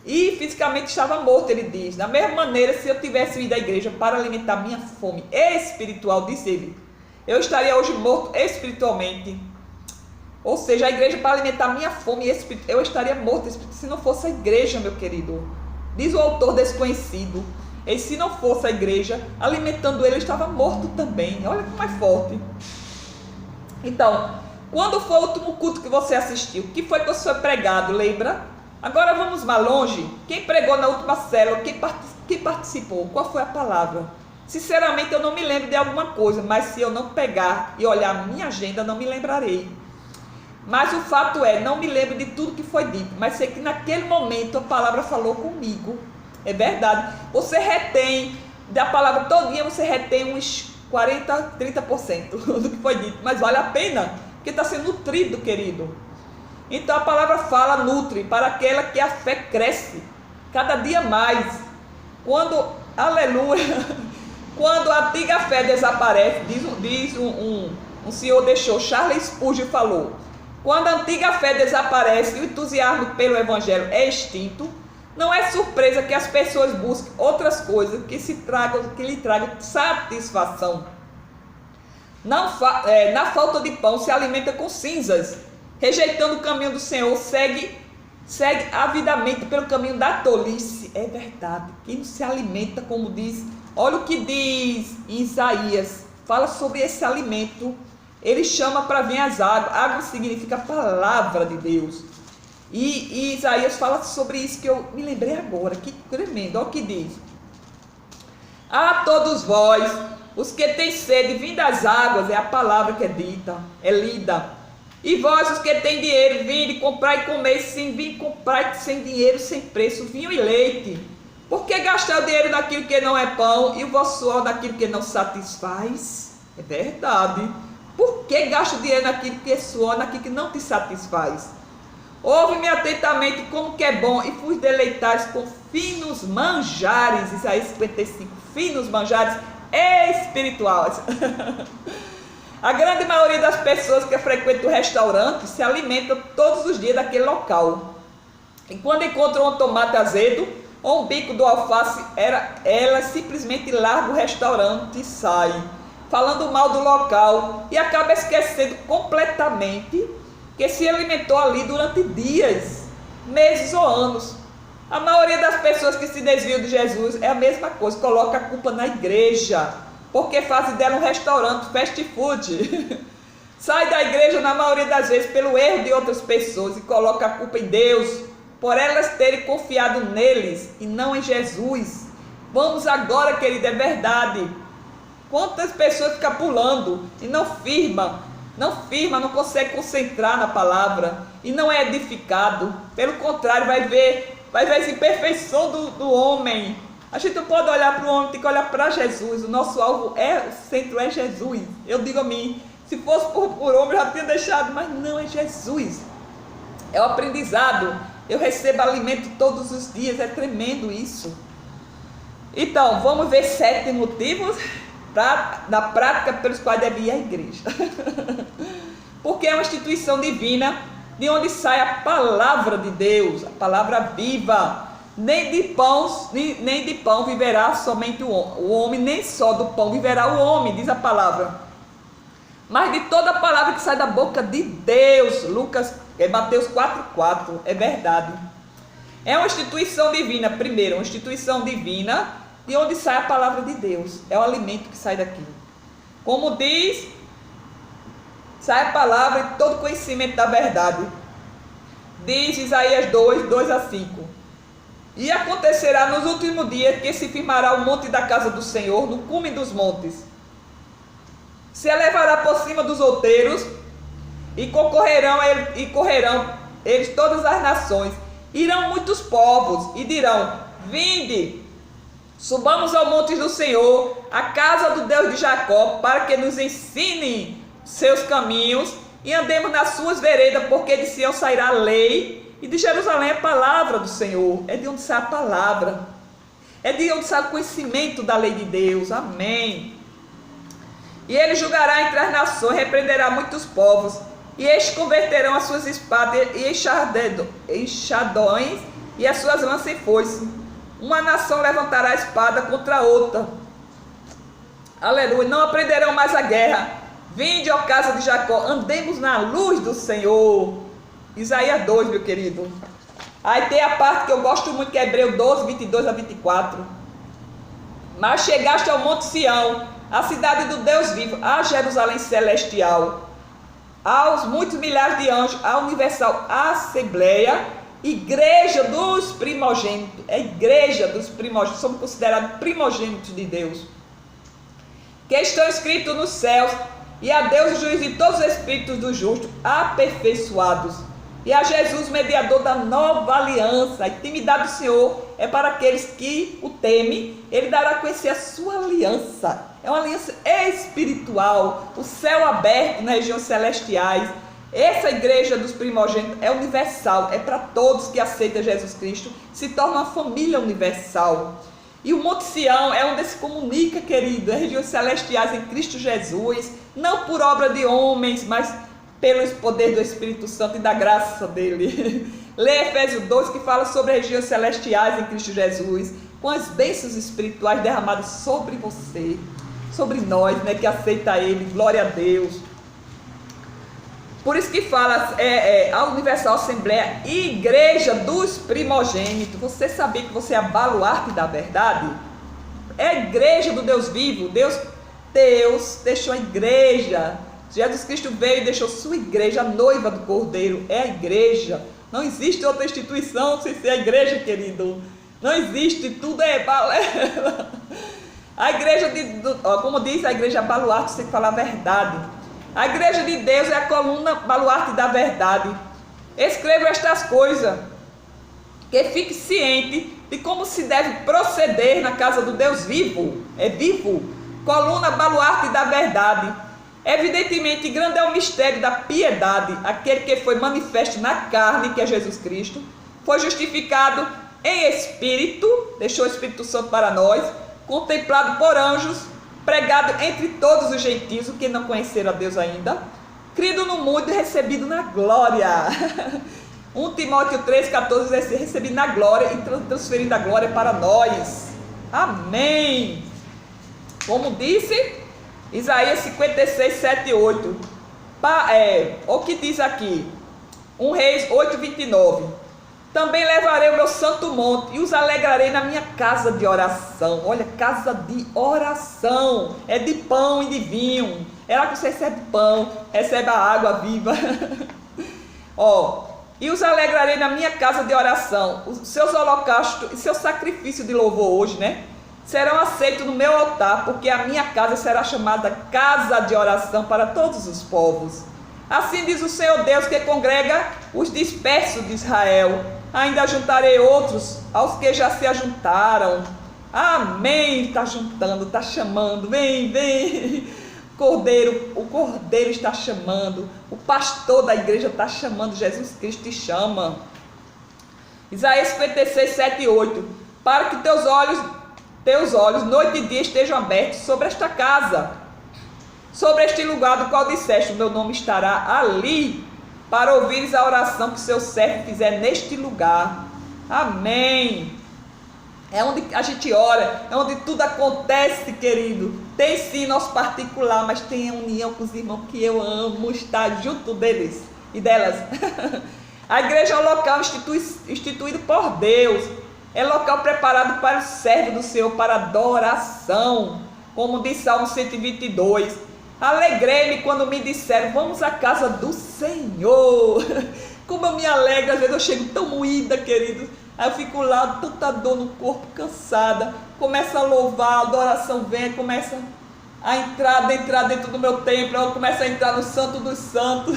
E fisicamente estava morto, ele diz. Da mesma maneira, se eu tivesse ido à igreja para alimentar minha fome espiritual, disse ele, eu estaria hoje morto espiritualmente. Ou seja, a igreja para alimentar minha fome espiritual, eu estaria morto se não fosse a igreja, meu querido. Diz o autor desconhecido. E se não fosse a igreja alimentando ele, eu estava morto também. Olha como é forte. Então, quando foi o último culto que você assistiu? O que foi que você foi pregado, lembra? Agora vamos mais longe. Quem pregou na última célula? Quem participou? Qual foi a palavra? Sinceramente, eu não me lembro de alguma coisa, mas se eu não pegar e olhar a minha agenda, não me lembrarei. Mas o fato é, não me lembro de tudo que foi dito, mas sei que naquele momento a palavra falou comigo. É verdade. Você retém, da palavra todinha, você retém uns 40, 30% do que foi dito. Mas vale a pena, porque está sendo nutrido, querido. Então a palavra fala, nutre, para aquela que a fé cresce, cada dia mais. Aleluia, quando a antiga fé desaparece, diz um senhor deixou, Charles Spurgeon falou, quando a antiga fé desaparece e o entusiasmo pelo evangelho é extinto, não é surpresa que as pessoas busquem outras coisas que lhe tragam satisfação. Na falta de pão se alimenta com cinzas, rejeitando o caminho do Senhor, segue avidamente pelo caminho da tolice. É verdade, quem não se alimenta, como diz, olha o que diz em Isaías, fala sobre esse alimento, ele chama para vir as águas, água significa a palavra de Deus, e Isaías fala sobre isso que eu me lembrei agora, que tremendo, olha o que diz: a todos vós, os que têm sede, vinde das águas, é a palavra que é dita, é lida. E vós, os que têm dinheiro, vinde, comprai e comei, sim, vim comprar sem dinheiro, sem preço, vinho e leite. Por que gastar o dinheiro naquilo que não é pão e o vosso suor naquilo que não satisfaz? É verdade. Por que gasta o dinheiro naquilo que é suor, naquilo que não te satisfaz? Ouve-me atentamente como que é bom e vos deleitais com finos manjares. Isaías 55, finos manjares espirituais. A grande maioria das pessoas que frequentam o restaurante se alimenta todos os dias daquele local. E quando encontram um tomate azedo ou um bico do alface, ela simplesmente larga o restaurante e sai, falando mal do local, e acaba esquecendo completamente que se alimentou ali durante dias, meses ou anos. A maioria das pessoas que se desviam de Jesus é a mesma coisa, coloca a culpa na igreja, porque fazem dela um restaurante, fast food. Sai da igreja na maioria das vezes pelo erro de outras pessoas e coloca a culpa em Deus, por elas terem confiado neles e não em Jesus. Vamos agora, querida, é verdade. Quantas pessoas ficam pulando e não firma, não consegue concentrar na palavra e não é edificado. Pelo contrário, vai ver essa imperfeição do homem. A gente não pode olhar para o homem, tem que olhar para Jesus. O nosso alvo o centro é Jesus. Eu digo a mim, se fosse por homem, eu já tinha deixado, mas não, é Jesus. É o aprendizado. Eu recebo alimento todos os dias, é tremendo isso. Então, vamos ver 7 motivos na prática pelos quais deve ir à igreja. Porque é uma instituição divina, de onde sai a palavra de Deus, a palavra viva. Nem de pão viverá somente o homem, nem só do pão viverá o homem, diz a palavra, mas de toda a palavra que sai da boca de Deus. Mateus 4,4, é verdade. É uma instituição divina, primeiro, uma instituição divina, de onde sai a palavra de Deus, é o alimento que sai daqui. Como diz, sai a palavra e todo conhecimento da verdade. Diz Isaías 2:2-5. E acontecerá nos últimos dias que se firmará o monte da casa do Senhor no cume dos montes. Se elevará por cima dos outeiros e correrão eles todas as nações. Irão muitos povos e dirão: vinde, subamos ao monte do Senhor, a casa do Deus de Jacó, para que nos ensine seus caminhos e andemos nas suas veredas, porque de Sião sairá a lei. E de Jerusalém a palavra do Senhor. É de onde sai a palavra. É de onde sai o conhecimento da lei de Deus. Amém. E ele julgará entre as nações, repreenderá muitos povos. E estes converterão as suas espadas e enxadões e as suas lanças em foice. Uma nação levantará a espada contra a outra. Aleluia. Não aprenderão mais a guerra. Vinde, ó casa de Jacó, andemos na luz do Senhor. Isaías 2, meu querido. Aí tem a parte que eu gosto muito, que é Hebreu 12:22-24. Mas chegaste ao monte Sião, a cidade do Deus vivo, a Jerusalém celestial, aos muitos milhares de anjos, a universal assembleia, igreja dos primogênitos. É igreja dos primogênitos, somos considerados primogênitos de Deus, que estão escritos nos céus, e a Deus o juiz de todos os espíritos dos justos aperfeiçoados, e a Jesus, mediador da nova aliança. A intimidade do Senhor é para aqueles que o temem. Ele dará a conhecer a sua aliança. É uma aliança espiritual, o céu aberto nas regiões celestiais. Essa igreja dos primogênitos é universal, é para todos que aceitam Jesus Cristo, se torna uma família universal. E o Monte Sião é onde se comunica, querido, as regiões celestiais em Cristo Jesus, não por obra de homens, mas pelo poder do Espírito Santo e da graça dele. Lê Efésios 2, que fala sobre as regiões celestiais em Cristo Jesus, com as bênçãos espirituais derramadas sobre você, sobre nós, né, que aceita Ele, glória a Deus. Por isso que fala a Universal Assembleia, Igreja dos Primogênitos. Você sabia que você é a baluarte da verdade? É a igreja do Deus vivo. Deus deixou a igreja. Jesus Cristo veio e deixou sua igreja, a noiva do Cordeiro. É a igreja. Não existe outra instituição sem ser a igreja, querido. Não existe, tudo é balela. A igreja, como diz a igreja baluarte, você tem que falar a verdade. A igreja de Deus é a coluna baluarte da verdade. Escreva estas coisas, que fique ciente de como se deve proceder na casa do Deus vivo. É vivo. Coluna baluarte da verdade. Evidentemente, grande é o mistério da piedade. Aquele que foi manifesto na carne, que é Jesus Cristo, foi justificado em espírito, deixou o Espírito Santo para nós, contemplado por anjos, pregado entre todos os gentios, que não conheceram a Deus ainda, crido no mundo e recebido na glória. 1 Timóteo 3,14 diz assim, recebido na glória e transferido a glória para nós. Amém. Como disse Isaías 56, 7 e 8. O que diz aqui? 1 Reis 8, 29. Também levarei o meu santo monte e os alegrarei na minha casa de oração. Olha, casa de oração. É de pão e de vinho. É lá que você recebe pão, recebe a água viva. E os alegrarei na minha casa de oração. Os seus holocaustos e seu sacrifício de louvor hoje, né? Serão aceitos no meu altar, porque a minha casa será chamada casa de oração para todos os povos. Assim diz o Senhor Deus, que congrega os dispersos de Israel. Ainda juntarei outros aos que já se ajuntaram. Amém. Está juntando, está chamando. Vem, vem. Cordeiro, o Cordeiro está chamando. O pastor da igreja está chamando. Jesus Cristo te chama. Isaías 56, 7 e 8. Para que teus olhos, noite e dia, estejam abertos sobre esta casa, sobre este lugar do qual disseste, o meu nome estará ali, para ouvires a oração que o seu servo fizer neste lugar. Amém. É onde a gente ora, é onde tudo acontece, querido. Tem sim nosso particular, mas tem a união com os irmãos que eu amo estar junto deles e delas. A igreja é um local instituído por Deus. É local preparado para o servo do Senhor, para adoração. Como diz Salmo 122. Alegrei-me quando me disseram, vamos à casa do Senhor. Como eu me alegro, às vezes eu chego tão moída, querido. Aí eu fico lá, tanta dor no corpo, cansada. Começa a louvar, a adoração vem, começa a entrar dentro do meu templo. Eu começo a entrar no Santo dos Santos.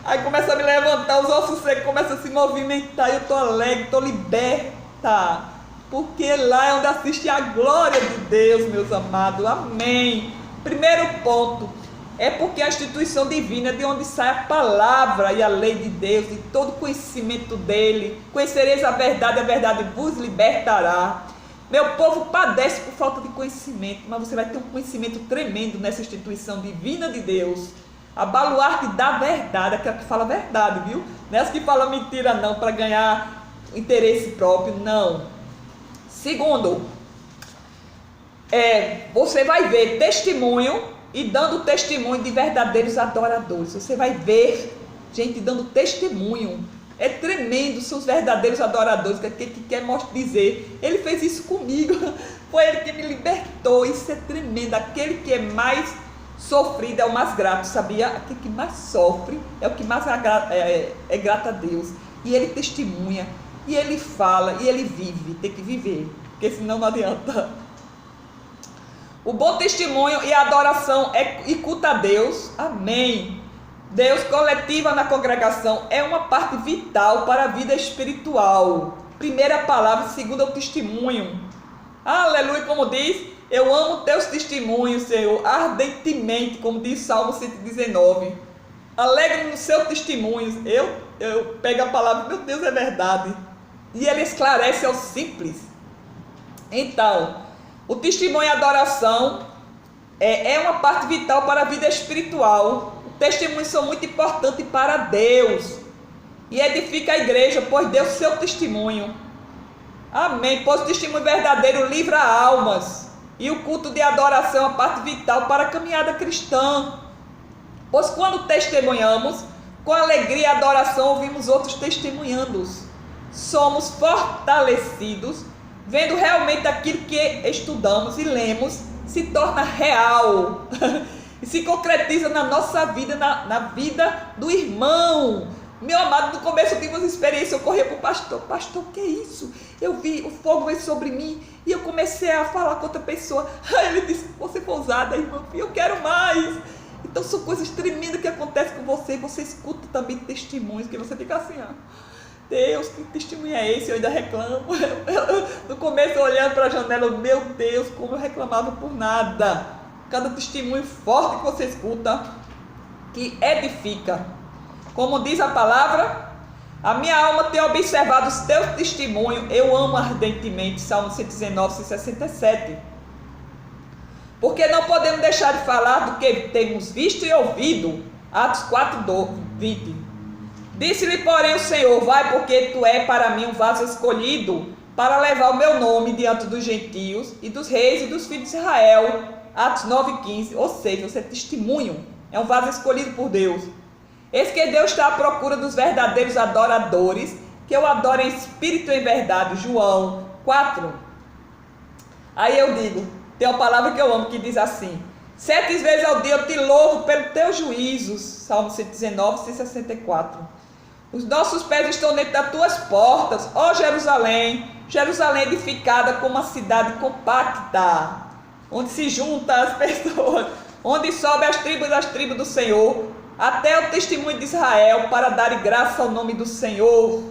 Aí começa a me levantar, os ossos secos começam a se movimentar. E eu estou alegre, estou liberta. Porque lá é onde assiste a glória de Deus, meus amados. Amém. Primeiro ponto, é porque a instituição divina é de onde sai a palavra e a lei de Deus, e todo o conhecimento dele. Conhecereis a verdade vos libertará. Meu povo padece por falta de conhecimento, mas você vai ter um conhecimento tremendo nessa instituição divina de Deus. A baluarte da verdade, aquela que fala a verdade, viu? Não é as que fala mentira não, para ganhar interesse próprio, não. Segundo, você vai ver testemunho e dando testemunho de verdadeiros adoradores. Você vai ver gente dando testemunho. É tremendo, são os verdadeiros adoradores, que aquele que quer dizer, ele fez isso comigo, foi ele que me libertou. Isso é tremendo. Aquele que é mais sofrido é o mais grato, sabia? Aquele que mais sofre é o que mais é grato a Deus. E ele testemunha, e ele fala, e ele vive. Tem que viver, porque senão não adianta. O bom testemunho e a adoração e culto a Deus. Amém. Deus coletiva na congregação é uma parte vital para a vida espiritual. Primeira palavra, segunda o testemunho. Aleluia, como diz, eu amo teus testemunhos, Senhor, ardentemente, como diz Salmo 119. Alegre no seu testemunho. Eu pego a palavra, meu Deus, é verdade. E ele esclarece ao simples. Então, o testemunho e a adoração é uma parte vital para a vida espiritual. Os testemunhos são muito importantes para Deus. E edifica a igreja, pois deu seu testemunho. Amém. Pois o testemunho verdadeiro livra almas E o culto de adoração é uma parte vital para a caminhada cristã. Pois quando testemunhamos, com alegria e adoração ouvimos outros testemunhando. Somos fortalecidos, vendo realmente aquilo que estudamos e lemos se torna real e se concretiza na nossa vida, na vida do irmão. Meu amado, no começo eu tive uma experiência, eu corri para o pastor, o que é isso? Eu vi, o fogo veio sobre mim e eu comecei a falar com outra pessoa. Aí ele disse, você foi ousada, irmã, eu quero mais. Então são coisas tremendas que acontecem com você, você escuta também testemunhos, que você fica assim, ó, Deus, que testemunho é esse? Eu ainda reclamo. No começo eu olhando para a janela, meu Deus, como eu reclamava por nada. Cada testemunho forte que você escuta, que edifica. Como diz a palavra, a minha alma tem observado os teus testemunhos, eu amo ardentemente, Salmo 119, 167. Porque não podemos deixar de falar do que temos visto e ouvido, Atos 4, 20. Disse-lhe, porém, o Senhor, vai, porque tu é para mim um vaso escolhido, para levar o meu nome diante dos gentios e dos reis e dos filhos de Israel, Atos 9, 15. Ou seja, você é testemunho, é um vaso escolhido por Deus. Eis que Deus está à procura dos verdadeiros adoradores, que o adorem em espírito e em verdade. João 4. Aí eu digo, tem uma palavra que eu amo que diz assim, 7 vezes ao dia eu te louvo pelos teus juízos. Salmo 119, 164. Os nossos pés estão dentro das tuas portas, ó Jerusalém, Jerusalém edificada como uma cidade compacta, onde se juntam as pessoas, onde sobe as tribos do Senhor, até o testemunho de Israel, para dar graça ao nome do Senhor,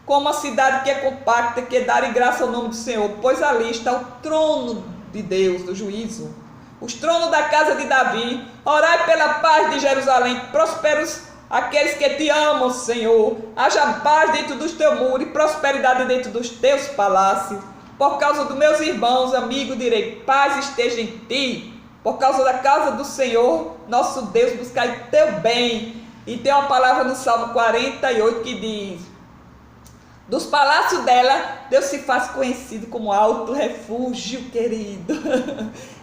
como uma cidade que é compacta, que dar graça ao nome do Senhor, pois ali está o trono de Deus, do juízo, os tronos da casa de Davi. Orai pela paz de Jerusalém, prosperos aqueles que te amam, Senhor, haja paz dentro dos teus muros e prosperidade dentro dos teus palácios. Por causa dos meus irmãos, amigos, direi, paz esteja em ti. Por causa da casa do Senhor, nosso Deus, buscai teu bem. E tem uma palavra no Salmo 48 que diz, dos palácios dela, Deus se faz conhecido como alto refúgio, querido.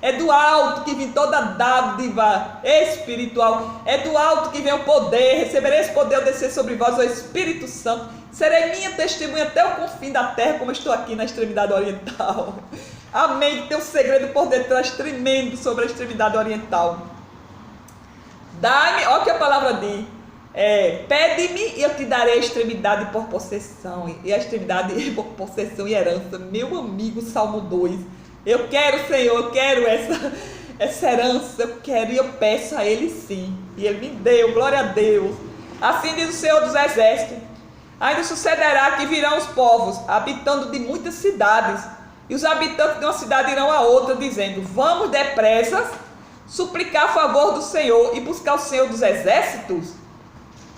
É do alto que vem toda dádiva espiritual. É do alto que vem o poder. Receberei esse poder ao descer sobre vós, o Espírito Santo. Serei minha testemunha até o confim da terra, como estou aqui na extremidade oriental. Amém. Tem um segredo por detrás tremendo sobre a extremidade oriental. Dai-me, olha o que a palavra diz. Pede-me e eu te darei a extremidade por possessão. E a extremidade por possessão e herança. Meu amigo, Salmo 2. Eu quero, Senhor, eu quero essa herança. Eu quero e eu peço a Ele sim. E Ele me deu, glória a Deus. Assim diz o Senhor dos Exércitos. Ainda sucederá que virão os povos, habitando de muitas cidades. E os habitantes de uma cidade irão a outra, dizendo, vamos depressa suplicar a favor do Senhor e buscar o Senhor dos Exércitos.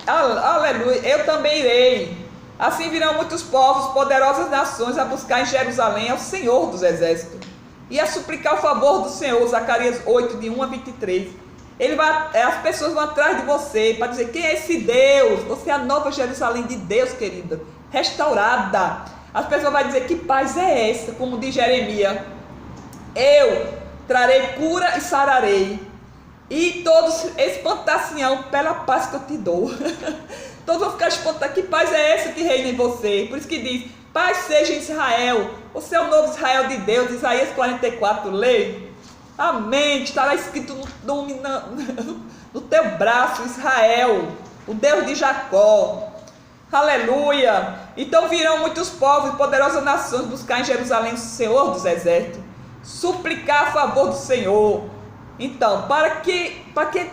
Aleluia, eu também irei. Assim virão muitos povos, poderosas nações, a buscar em Jerusalém ao Senhor dos Exércitos e a suplicar o favor do Senhor. Zacarias 8, de 1 a 23. As pessoas vão atrás de você para dizer, quem é esse Deus? Você é a nova Jerusalém de Deus, querida, restaurada. As pessoas vão dizer, que paz é essa? Como diz Jeremias, eu trarei cura e sararei, e todos espantar-se-ão pela paz que eu te dou. Todos vão ficar espantados. Que paz é essa que reina em você? Por isso que diz, paz seja em Israel. Você é o novo Israel de Deus. Isaías 44, lê. Amém. Estará escrito no teu braço, Israel, o Deus de Jacó. Aleluia. Então virão muitos povos e poderosas nações buscar em Jerusalém o Senhor dos Exércitos, suplicar a favor do Senhor. Então, para que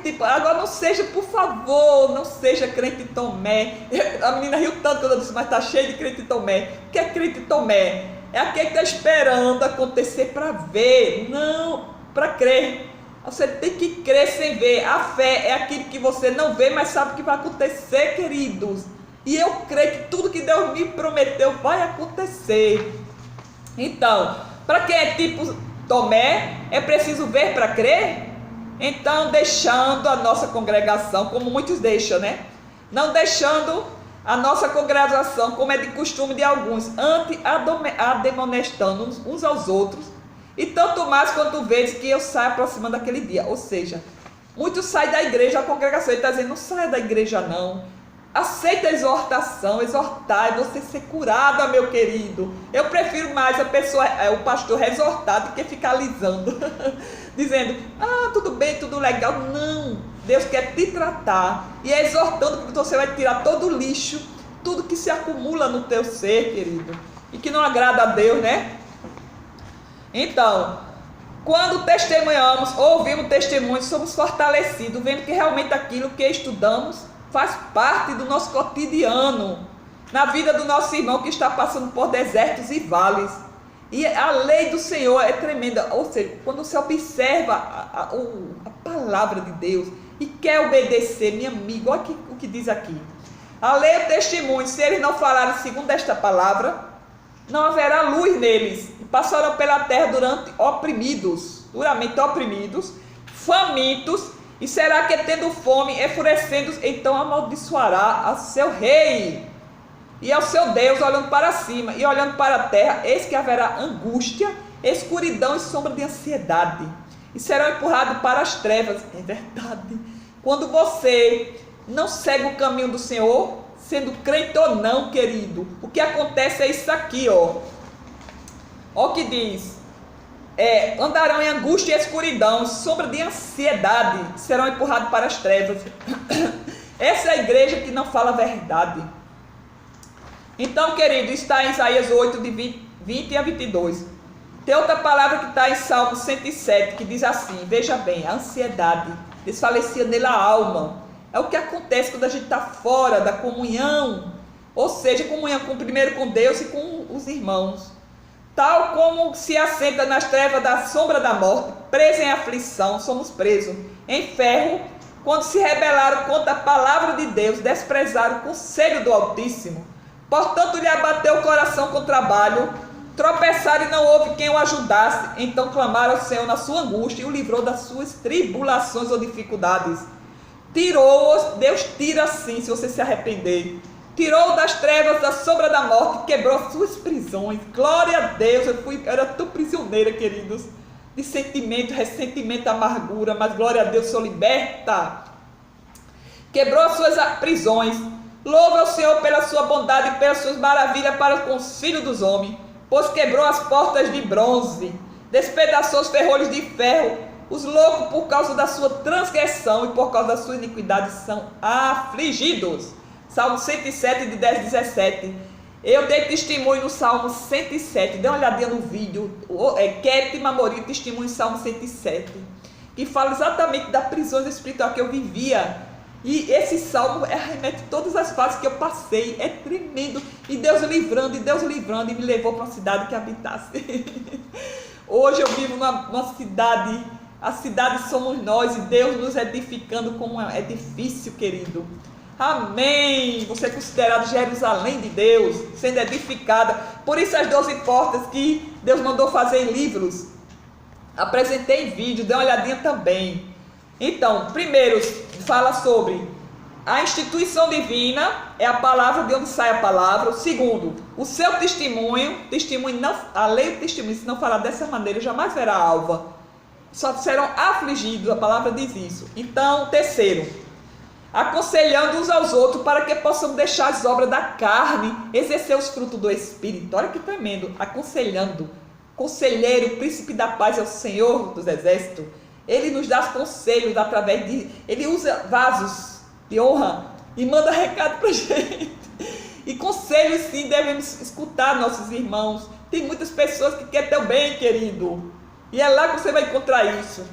tipo, agora não seja, por favor, não seja crente em Tomé. A menina riu tanto quando eu disse, mas está cheio de crente em Tomé. O que é crente em Tomé? É aquele que está esperando acontecer para ver, não para crer. Você tem que crer sem ver. A fé é aquilo que você não vê, mas sabe que vai acontecer, queridos. E eu creio que tudo que Deus me prometeu vai acontecer. Então, para quem é tipo Tomé, é preciso ver para crer? Então, deixando a nossa congregação, como muitos deixam, né? Não deixando a nossa congregação, como é de costume de alguns, antes ademonestando uns aos outros, E tanto mais quanto vezes que eu saio aproximando daquele dia. Ou seja, muitos saem da igreja, a congregação, ele está dizendo, não saia da igreja não. Aceita a exortação, exortar, você ser curada, meu querido. Eu prefiro mais a pessoa, o pastor exortar do que ficar alisando, dizendo, tudo bem, tudo legal. Não, Deus quer te tratar e é exortando que você vai tirar todo o lixo, tudo que se acumula no teu ser, querido, e que não agrada a Deus, né? Então, quando testemunhamos, ouvimos testemunhos, somos fortalecidos, vendo que realmente aquilo que estudamos faz parte do nosso cotidiano, na vida do nosso irmão que está passando por desertos e vales. E a lei do Senhor é tremenda, ou seja, quando você observa a palavra de Deus e quer obedecer, meu amigo, olha o que diz aqui. A lei e o testemunho, se eles não falarem segundo esta palavra, não haverá luz neles, e passarão pela terra duramente oprimidos, famintos, e será que tendo fome, enfurecendo, então amaldiçoará ao seu rei e ao seu Deus, olhando para cima e olhando para a terra, eis que haverá angústia, escuridão e sombra de ansiedade, e serão empurrados para as trevas. É verdade. Quando você não segue o caminho do Senhor, sendo crente ou não, querido, o que acontece é isso aqui, ó. Ó o que diz. Andarão em angústia e escuridão, sombra de ansiedade, serão empurrados para as trevas. Essa é a igreja que não fala a verdade. Então, querido, está em Isaías 8, de 20 a 22. Tem outra palavra que está em Salmo 107, que diz assim, veja bem, a ansiedade desfalecia nele a alma. É o que acontece quando a gente está fora da comunhão, ou seja, comunhão primeiro com Deus e com os irmãos. Tal como se assenta nas trevas da sombra da morte, preso em aflição, somos presos em ferro, quando se rebelaram contra a palavra de Deus, desprezaram o conselho do Altíssimo. Portanto, lhe abateu o coração com trabalho, tropeçaram e não houve quem o ajudasse. Então clamaram ao Senhor na sua angústia e o livrou das suas tribulações ou dificuldades. Tirou-os, Deus tira sim, se você se arrepender. Tirou das trevas da sombra da morte, quebrou as suas prisões. Glória a Deus, era tão prisioneira, queridos, de sentimento, ressentimento, amargura, mas glória a Deus, sou liberta. Quebrou as suas prisões. Louva ao Senhor pela sua bondade e pelas suas maravilhas para com os filhos dos homens, pois quebrou as portas de bronze, despedaçou os ferrolhos de ferro. Os loucos, por causa da sua transgressão e por causa da sua iniquidade, são afligidos. Salmo 107, de 10 a 17. Eu dei testemunho no Salmo 107. Dê uma olhadinha no vídeo. Kete Mamori, testemunho no Salmo 107. Que fala exatamente da prisão espiritual que eu vivia. E esse salmo remete a todas as fases que eu passei. É tremendo. E Deus livrando, e me levou para uma cidade que habitasse. Hoje eu vivo numa cidade. A cidade somos nós e Deus nos edificando como um edifício, querido. Amém. Você é considerado Jerusalém de Deus, sendo edificada. Por isso as 12 portas que Deus mandou fazer em livros. Apresentei em vídeo, dê uma olhadinha também. Então, primeiro, fala sobre a instituição divina, é a palavra de onde sai a palavra. O segundo, o seu testemunho não, a lei e o testemunho, se não falar dessa maneira, jamais verá alva. Só serão afligidos, a palavra diz isso. Então, terceiro, aconselhando uns aos outros para que possam deixar as obras da carne, exercer os frutos do Espírito. Olha que tremendo, aconselhando. Conselheiro, príncipe da paz é o Senhor dos exércitos. Ele nos dá conselhos através de... Ele usa vasos de honra e manda recado para a gente. E conselhos sim, devemos escutar nossos irmãos. Tem muitas pessoas que querem teu bem, querido. E é lá que você vai encontrar isso.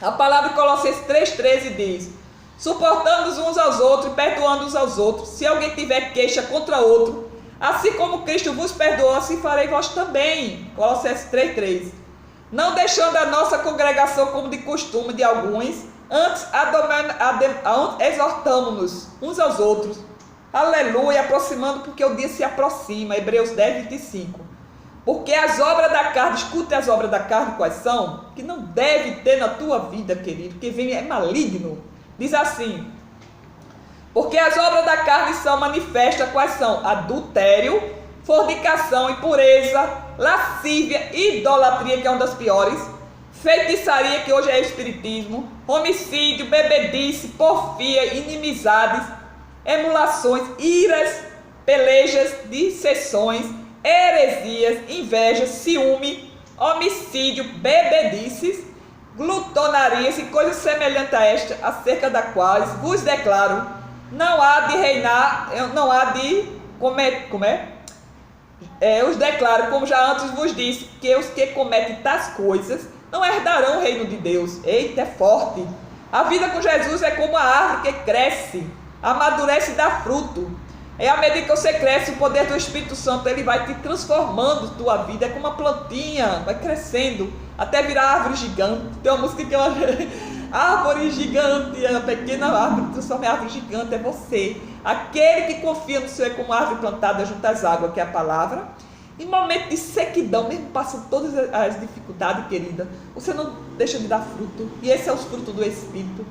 A palavra de Colossenses 3,13 diz: suportando-nos uns aos outros e perdoando-nos aos outros, se alguém tiver queixa contra outro, assim como Cristo vos perdoou, assim farei vós também. Colossenses 3,3. Não deixando a nossa congregação como de costume de alguns, antes exortamos-nos uns aos outros. Aleluia, aproximando porque o dia se aproxima. Hebreus 10:25. Porque as obras da carne, escute as obras da carne quais são, que não deve ter na tua vida, querido, que vem é maligno. Diz assim: porque as obras da carne são manifestas, quais são? Adultério, fornicação, impureza, lascívia, idolatria, que é uma das piores, feitiçaria, que hoje é espiritismo, homicídio, bebedice, porfia, inimizades, emulações, iras, pelejas, dissensões, heresias, inveja, ciúme, homicídio, bebedices, glutonarias e coisas semelhantes a esta, acerca da quais vos declaro, não há de reinar, não há de os declaro, como já antes vos disse, que os que cometem tais coisas não herdarão o reino de Deus. Eita, é forte. A vida com Jesus é como a árvore que cresce, amadurece e dá fruto. É à medida que você cresce, o poder do Espírito Santo, ele vai te transformando tua vida. É como uma plantinha, vai crescendo, até virar árvore gigante. Tem uma música que eu árvore gigante, a pequena árvore transforma em árvore gigante, é você. Aquele que confia no Senhor é como árvore plantada junto às águas, que é a palavra. Em momento de sequidão, mesmo passando todas as dificuldades, querida, você não deixa de dar fruto. E esse é os frutos do Espírito.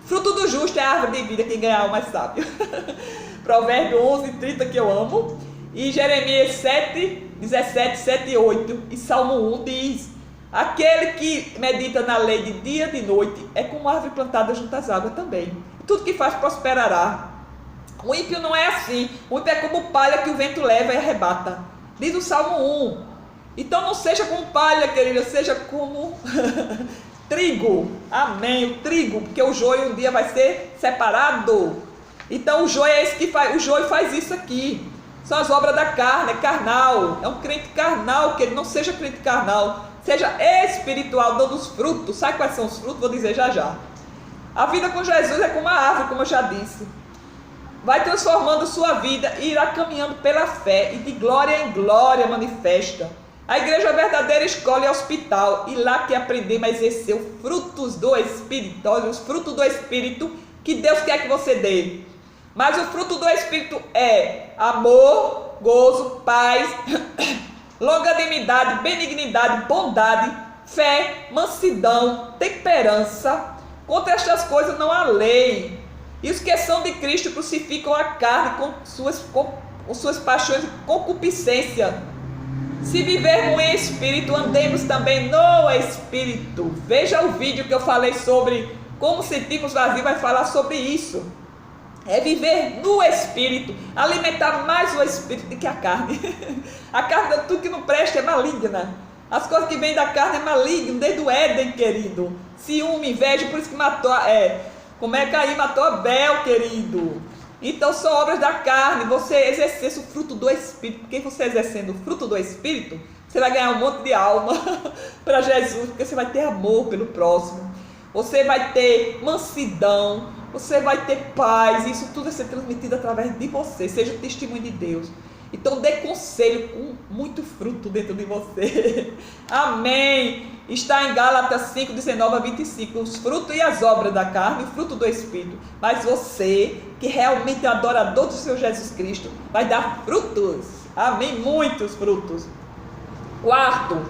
Fruto do justo é a árvore de vida, quem ganha alma é sábio. Provérbio 11:30, que eu amo. E Jeremias 7:17, 7 e 8. E Salmo 1 diz: aquele que medita na lei de dia e de noite é como árvore plantada junto às águas também. Tudo que faz prosperará. O ímpio não é assim. O ímpio é como palha que o vento leva e arrebata. Diz o Salmo 1. Então não seja como palha, querida, seja como trigo. Amém. O trigo, porque o joio um dia vai ser separado. Então o joio é esse que faz. O joio faz isso aqui. São as obras da carne, é carnal. É um crente carnal, que ele não seja crente carnal. Seja espiritual, dando os frutos. Sabe quais são os frutos? Vou dizer já já. A vida com Jesus é como uma árvore, como eu já disse. Vai transformando sua vida e irá caminhando pela fé, e de glória em glória manifesta. A igreja verdadeira escola é hospital, e lá que aprendemos a exercer os frutos do Espírito, os frutos do Espírito que Deus quer que você dê. Mas o fruto do Espírito é amor, gozo, paz, longanimidade, benignidade, bondade, fé, mansidão, temperança. Contra estas coisas não há lei. E os que são de Cristo crucificam a carne com suas paixões e concupiscência. Se vivermos em Espírito, andemos também no Espírito. Veja o vídeo que eu falei sobre como sentimos vazio, vai falar sobre isso. É viver no Espírito, alimentar mais o Espírito do que a carne. A carne, tudo que não presta é maligna. As coisas que vêm da carne é maligno, desde o Éden, querido. Ciúme, inveja, por isso que matou, como é que Caim matou Abel, querido. Então são obras da carne, você exercer o fruto do Espírito, porque você exercendo o fruto do Espírito, você vai ganhar um monte de alma para Jesus, porque você vai ter amor pelo próximo, você vai ter mansidão, você vai ter paz, isso tudo vai ser transmitido através de você, seja o testemunho de Deus. Então dê conselho com muito fruto dentro de você. Amém. Está em Gálatas 5:19-25. Os frutos e as obras da carne, o fruto do Espírito. Mas você, que realmente é adorador do Senhor Jesus Cristo, vai dar frutos. Amém. Muitos frutos. Quarto.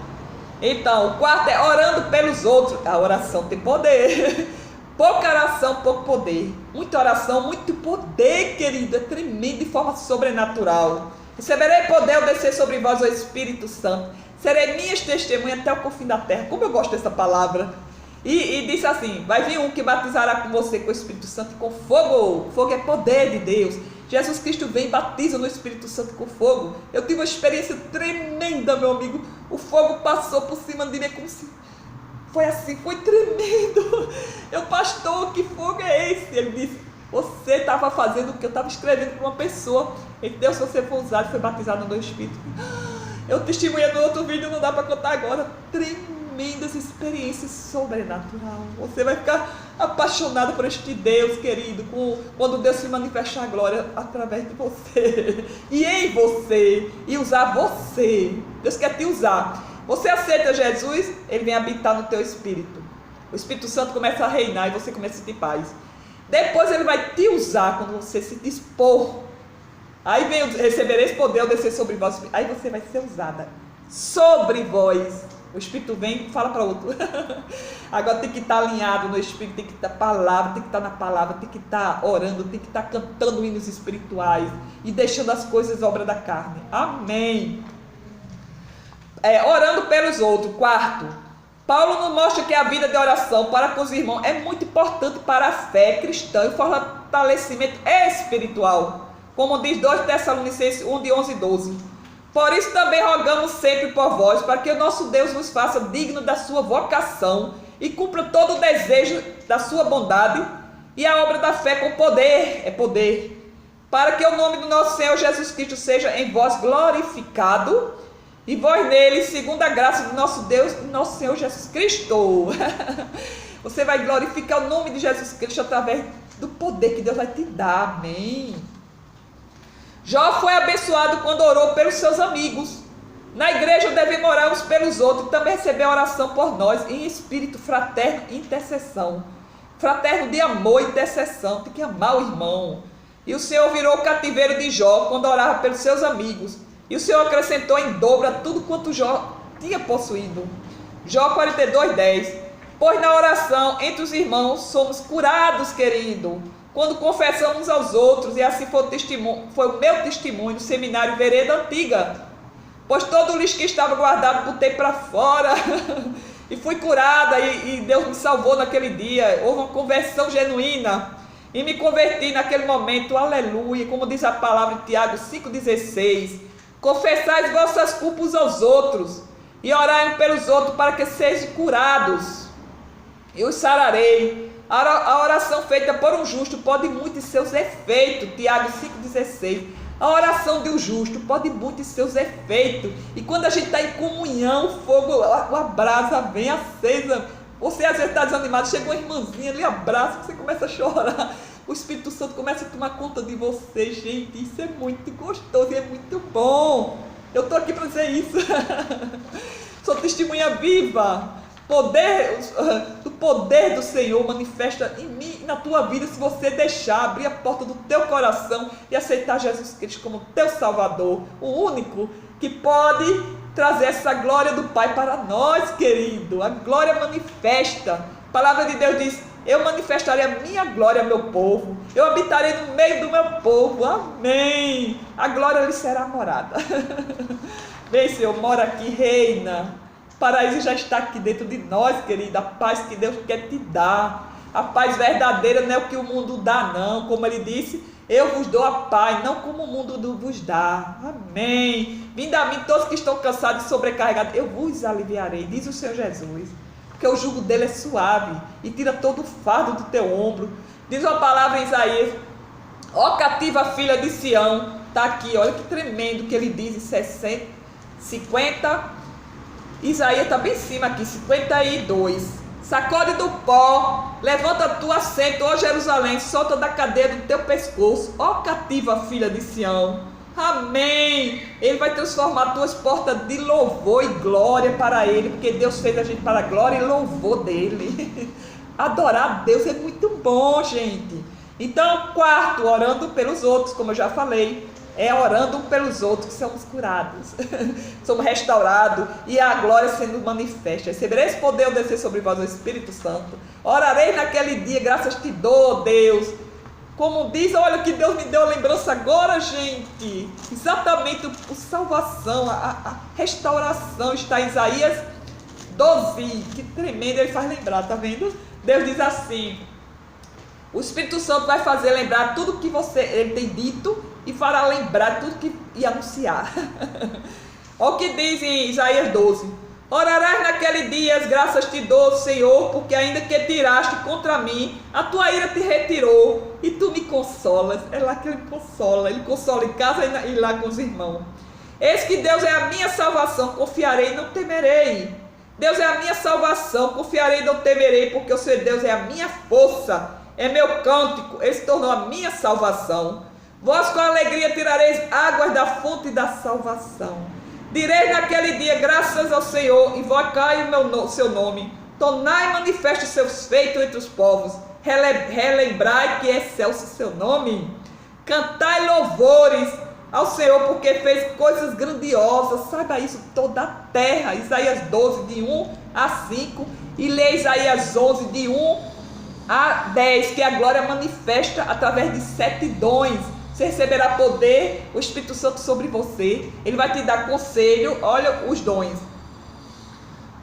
Então, o quarto é orando pelos outros. A oração tem poder. Pouca oração, pouco poder. Muita oração, muito poder, querido. É tremendo, de forma sobrenatural. Receberei poder ao descer sobre vós o Espírito Santo. Serei minhas testemunhas até o confim da terra. Como eu gosto dessa palavra. E disse assim: vai vir um que batizará com você com o Espírito Santo e com fogo. Fogo é poder de Deus. Jesus Cristo vem e batiza no Espírito Santo com fogo. Eu tive uma experiência tremenda, meu amigo. O fogo passou por cima de mim como se... Foi assim, foi tremendo. Eu, pastor, que fogo é esse? Ele disse: você estava fazendo o que eu estava escrevendo para uma pessoa. Ele, Deus, se você for usado, foi batizado no Espírito. Eu testemunhei no outro vídeo, não dá para contar agora. Tremendas experiências sobrenatural. Você vai ficar apaixonado por este Deus, querido, quando Deus se manifestar a glória através de você. E em você. E usar você. Deus quer te usar. Você aceita Jesus, ele vem habitar no teu espírito. O Espírito Santo começa a reinar e você começa a sentir paz. Depois ele vai te usar quando você se dispor. Aí vem receber esse poder ao descer sobre vós. Aí você vai ser usada sobre vós. O Espírito vem e fala para outro. Agora tem que estar alinhado no Espírito, tem que estar palavra, tem que estar na palavra, tem que estar orando, tem que estar cantando hinos espirituais e deixando as coisas obra da carne. Amém. orando pelos outros. Quarto, Paulo nos mostra que a vida de oração para com os irmãos é muito importante para a fé cristã e o fortalecimento espiritual, como diz 2 Tessalonicenses 1, de 11 e 12. Por isso também rogamos sempre por vós, para que o nosso Deus nos faça digno da sua vocação e cumpra todo o desejo da sua bondade e a obra da fé com poder, para que o nome do nosso Senhor Jesus Cristo seja em vós glorificado, e vós nele, segundo a graça do nosso Deus e nosso Senhor Jesus Cristo. Você vai glorificar o nome de Jesus Cristo através do poder que Deus vai te dar. Amém. Jó foi abençoado quando orou pelos seus amigos. Na igreja devemos orar uns pelos outros e também receber a oração por nós em espírito fraterno e intercessão. Fraterno de amor e intercessão. Tem que amar o irmão. E o Senhor virou o cativeiro de Jó quando orava pelos seus amigos. E o Senhor acrescentou em dobro a tudo quanto Jó tinha possuído. Jó 42, 10. Pois na oração entre os irmãos somos curados, querido, quando confessamos aos outros, e assim foi o meu testemunho no seminário Vereda Antiga. Pois todo o lixo que estava guardado botei para fora e fui curada, e Deus me salvou naquele dia. Houve uma conversão genuína e me converti naquele momento, aleluia, como diz a palavra de Tiago 5,16. Confessai vossas culpas aos outros e orai pelos outros para que sejam curados. Eu os sararei. A oração feita por um justo pode muito em seus efeitos. Tiago 5,16. A oração de um justo pode muito em seus efeitos. E quando a gente está em comunhão, o fogo, a brasa vem acesa. Você às vezes está desanimado, chega uma irmãzinha, ele abraça, você começa a chorar. O Espírito Santo começa a tomar conta de você, gente. Isso é muito gostoso e é muito bom. Eu estou aqui para dizer isso. Sou testemunha viva. O poder do Senhor manifesta em mim e na tua vida, se você deixar abrir a porta do teu coração e aceitar Jesus Cristo como teu Salvador, o único que pode trazer essa glória do Pai para nós, querido. A glória manifesta. A palavra de Deus diz: eu manifestarei a minha glória ao meu povo, eu habitarei no meio do meu povo. Amém. A glória lhe será morada. Vem, Senhor, mora aqui, reina. O paraíso já está aqui dentro de nós, querida. A paz que Deus quer te dar, a paz verdadeira, não é o que o mundo dá, não. Como ele disse, eu vos dou a paz, não como o mundo vos dá. Amém. Vinde a mim todos que estão cansados e sobrecarregados, eu vos aliviarei, diz o Senhor Jesus. Porque o jugo dele é suave e tira todo o fardo do teu ombro. Diz uma palavra em Isaías: ó cativa filha de Sião. Está aqui, olha que tremendo que ele diz em 50. Isaías está bem em cima aqui, 52. Sacode do pó, levanta tu assento, ó Jerusalém, solta da cadeia do teu pescoço, ó cativa filha de Sião. Amém. Ele vai transformar tuas portas de louvor e glória para ele, porque Deus fez a gente para a glória e louvor dele. Adorar a Deus é muito bom, gente. Então, quarto, orando pelos outros, como eu já falei, é orando pelos outros que somos curados, somos restaurados e a glória sendo manifesta. Recebereis poder ao descer sobre vós o Espírito Santo. Orarei naquele dia, graças te dou, Deus. Como diz, olha que Deus me deu a lembrança agora, gente. Exatamente a salvação, a restauração está em Isaías 12. Que tremendo, ele faz lembrar, tá vendo? Deus diz assim: o Espírito Santo vai fazer lembrar tudo que ele tem dito e fará lembrar tudo que ia anunciar. Olha o que diz em Isaías 12. Orarás naquele dia, as graças te dou, Senhor, porque ainda que tiraste contra mim, a tua ira te retirou e tu me consolas. É lá que ele consola em casa e lá com os irmãos. Eis que Deus é a minha salvação, confiarei e não temerei. Deus é a minha salvação, confiarei e não temerei, porque o Senhor Deus é a minha força, é meu cântico, ele se tornou a minha salvação. Vós com alegria tirareis águas da fonte da salvação. Direis naquele dia, graças ao Senhor, invocai o seu nome. Tornai manifestos os seus feitos entre os povos. Relembrai que é excelso o seu nome. Cantai louvores ao Senhor, porque fez coisas grandiosas. Saiba isso, toda a terra. Isaías 12, de 1 a 5. E lê Isaías 11, de 1 a 10, que a glória manifesta através de 7 dons. Você receberá poder, o Espírito Santo sobre você. Ele vai te dar conselho, olha os dons.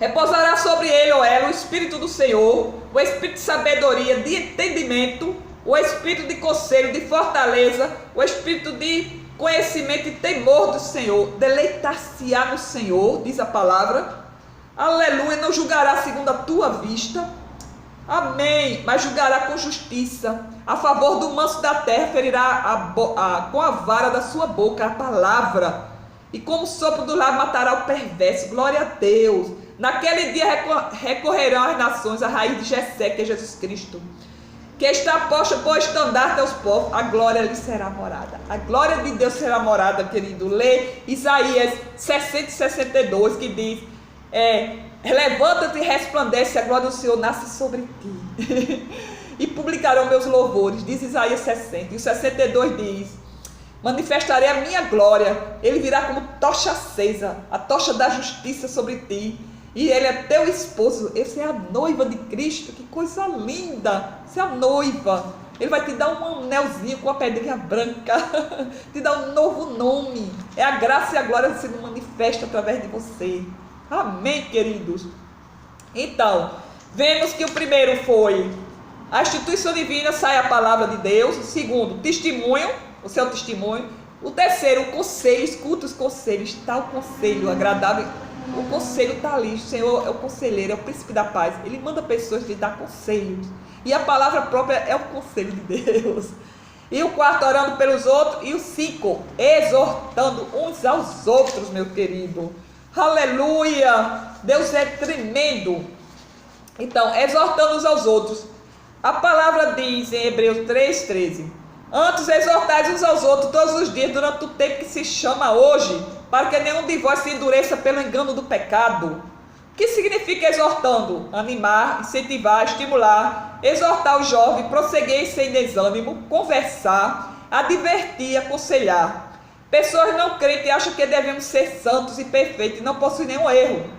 Repousará sobre ele, ou ela, o Espírito do Senhor, o Espírito de sabedoria, de entendimento, o Espírito de conselho, de fortaleza, o Espírito de conhecimento e temor do Senhor. Deleitar-se-á no Senhor, diz a palavra. Aleluia, não julgará segundo a tua vista. Amém, mas julgará com justiça. A favor do manso da terra, ferirá com a vara da sua boca a palavra. E como sopro do lábio matará o perverso. Glória a Deus. Naquele dia recorrerão as nações à raiz de Jessé, que é Jesus Cristo, que está posta por estandarte aos povos. A glória lhe será morada. A glória de Deus será morada, querido. Lê Isaías 60 e 62, que diz: levanta-te e resplandece, a glória do Senhor nasce sobre ti. E publicarão meus louvores, diz Isaías 60. E o 62 diz: manifestarei a minha glória, ele virá como tocha acesa, a tocha da justiça sobre ti. E ele é teu esposo, esse é a noiva de Cristo. Que coisa linda, você é a noiva. Ele vai te dar um anelzinho com a pedrinha branca, te dar um novo nome. É a graça e a glória sendo manifesta através de você. Amém, queridos? Então, vemos que o primeiro foi a instituição divina, sai a palavra de Deus. O segundo, testemunho, o seu testemunho. O terceiro, o conselho, escuta os conselhos, está o conselho agradável. O conselho está ali, o Senhor é o conselheiro, é o príncipe da paz. Ele manda pessoas lhe dar conselhos. E a palavra própria é o conselho de Deus. E o quarto, orando pelos outros. E o cinco, exortando uns aos outros, meu querido. Aleluia! Deus é tremendo. Então, exortando uns aos outros. A palavra diz em Hebreus 3,13: antes exortais uns aos outros todos os dias, durante o tempo que se chama hoje, para que nenhum de vós se endureça pelo engano do pecado. O que significa exortando? Animar, incentivar, estimular, exortar o jovem, prosseguir sem desânimo, conversar, advertir, aconselhar. Pessoas não crentes acham que devemos ser santos e perfeitos e não possuem nenhum erro.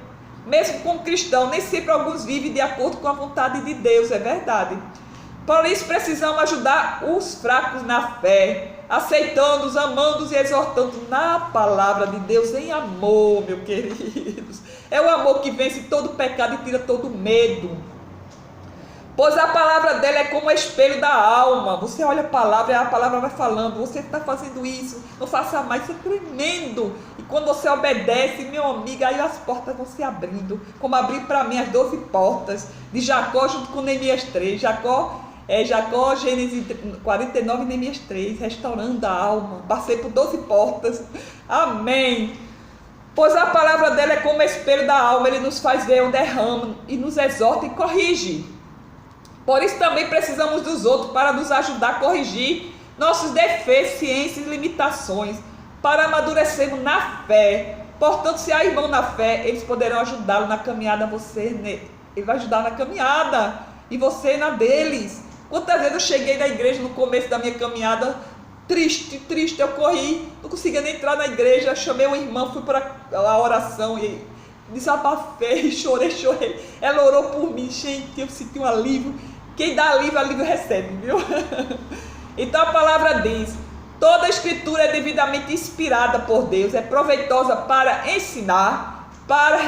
Mesmo como cristão, nem sempre alguns vivem de acordo com a vontade de Deus, é verdade. Por isso precisamos ajudar os fracos na fé, aceitando-os, amando-os e exortando na palavra de Deus em amor, meus queridos. É o amor que vence todo pecado e tira todo medo. Pois a palavra dela é como o espelho da alma. Você olha a palavra vai falando, você está fazendo isso, não faça mais, isso é tremendo. E quando você obedece, meu amigo, aí as portas vão se abrindo, como abriu para mim as 12 portas de Jacó junto com Neemias 3. Jacó, Gênesis 49 e Neemias 3, restaurando a alma. Passei por 12 portas. Amém. Pois a palavra dela é como o espelho da alma, ele nos faz ver onde erramos e nos exorta e corrige. Por isso também precisamos dos outros para nos ajudar a corrigir nossos deficiências e limitações, para amadurecermos na fé. Portanto, se há irmão na fé, eles poderão ajudá-lo na caminhada, ele vai ajudar na caminhada, e você na deles. Quantas vezes eu cheguei na igreja no começo da minha caminhada, triste, eu corri, não conseguia nem entrar na igreja, chamei uma irmã, fui para a oração e desabafei, chorei. Ela orou por mim, gente, eu senti um alívio. Quem dá alívio recebe, viu? Então a palavra diz: toda a escritura é devidamente inspirada por Deus, é proveitosa para ensinar, para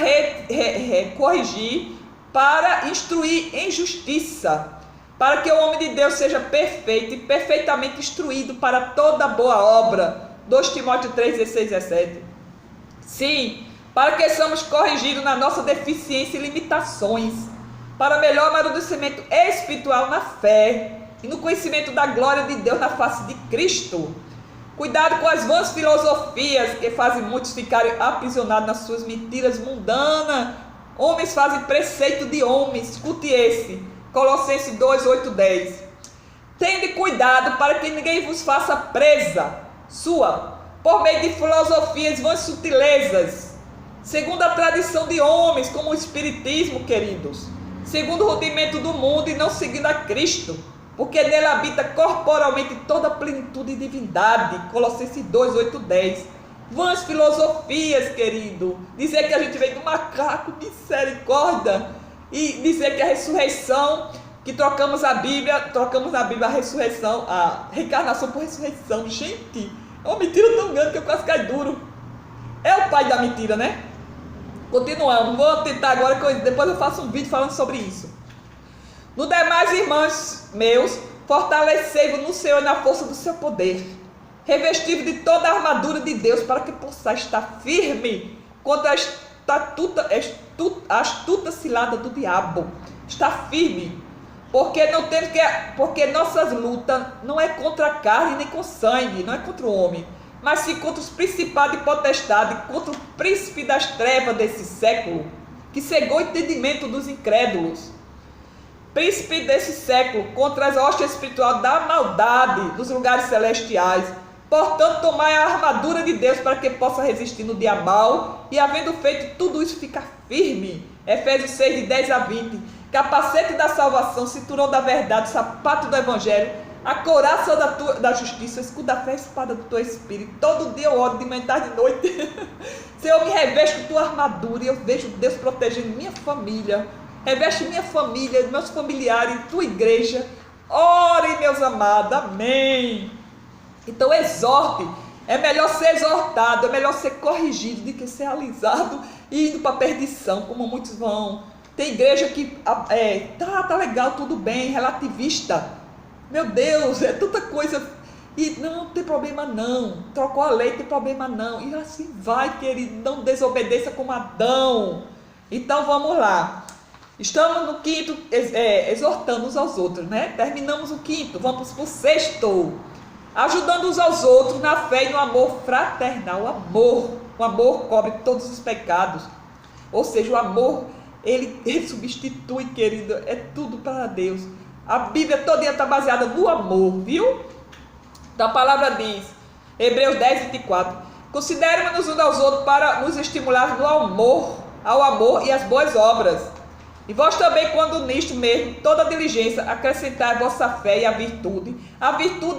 corrigir, para instruir em justiça, para que o homem de Deus seja perfeito e perfeitamente instruído para toda boa obra. 2 Timóteo 3, 16, 17. Sim, para que somos corrigidos na nossa deficiência e limitações, para melhor amadurecimento espiritual na fé e no conhecimento da glória de Deus na face de Cristo. Cuidado com as vãs filosofias que fazem muitos ficarem aprisionados nas suas mentiras mundanas. Homens fazem preceito de homens. Escute esse, Colossenses 2, 8, 10. Tende cuidado para que ninguém vos faça presa sua, por meio de filosofias vãs sutilezas, segundo a tradição de homens, como o espiritismo, queridos, segundo o rudimento do mundo e não seguindo a Cristo, porque nele habita corporalmente toda a plenitude de divindade. Colossenses 2, 8, 10. Vãs filosofias, querido, dizer que a gente veio do macaco, misericórdia, e dizer que a ressurreição, que trocamos na Bíblia a ressurreição, a reencarnação por ressurreição. Gente, é uma mentira tão grande que eu quase caio duro. É o pai da mentira, né? Continuando, vou tentar agora, depois eu faço um vídeo falando sobre isso. No demais, irmãos meus, fortalecei-vos no Senhor e na força do seu poder, revestido de toda a armadura de Deus, para que possais estar firme contra a astuta cilada do diabo. Está firme, porque nossas lutas não é contra a carne nem com sangue, não é contra o homem, mas sim contra os principados e potestades, contra o príncipe das trevas desse século, que cegou o entendimento dos incrédulos. Príncipe desse século, contra as hostes espirituais da maldade dos lugares celestiais. Portanto, tomai a armadura de Deus para que possa resistir no dia mau, e havendo feito tudo isso, ficar firme. Efésios 6, de 10 a 20. Capacete da salvação, cinturão da verdade, sapato do evangelho, a couraça da justiça, escudo da fé, espada do teu espírito. Todo dia eu oro, de manhã, tarde e noite. Senhor, me reveste com tua armadura, e eu vejo Deus protegendo minha família. Reveste minha família, meus familiares, tua igreja. Orem, meus amados, amém. Então exorte. É melhor ser exortado, é melhor ser corrigido do que ser alisado e indo para a perdição, como muitos vão. Tem igreja que tá legal, tudo bem, relativista. Meu Deus, é tanta coisa. E não tem problema não. Trocou a lei, tem problema não. E assim vai, querido, não desobedeça como Adão. Então vamos lá. Estamos no quinto, exortando uns aos outros, né? Terminamos o quinto, vamos para o sexto. Ajudando uns aos outros na fé e no amor fraternal. O amor cobre todos os pecados. Ou seja, o amor, ele substitui, querido, é tudo para Deus. A Bíblia toda está baseada no amor, viu? Então a palavra diz, Hebreus 10, 24, consideremos-nos uns aos outros para nos estimular no amor, ao amor e às boas obras. E vós também, quando nisto mesmo, toda diligência, acrescentai a vossa fé e a virtude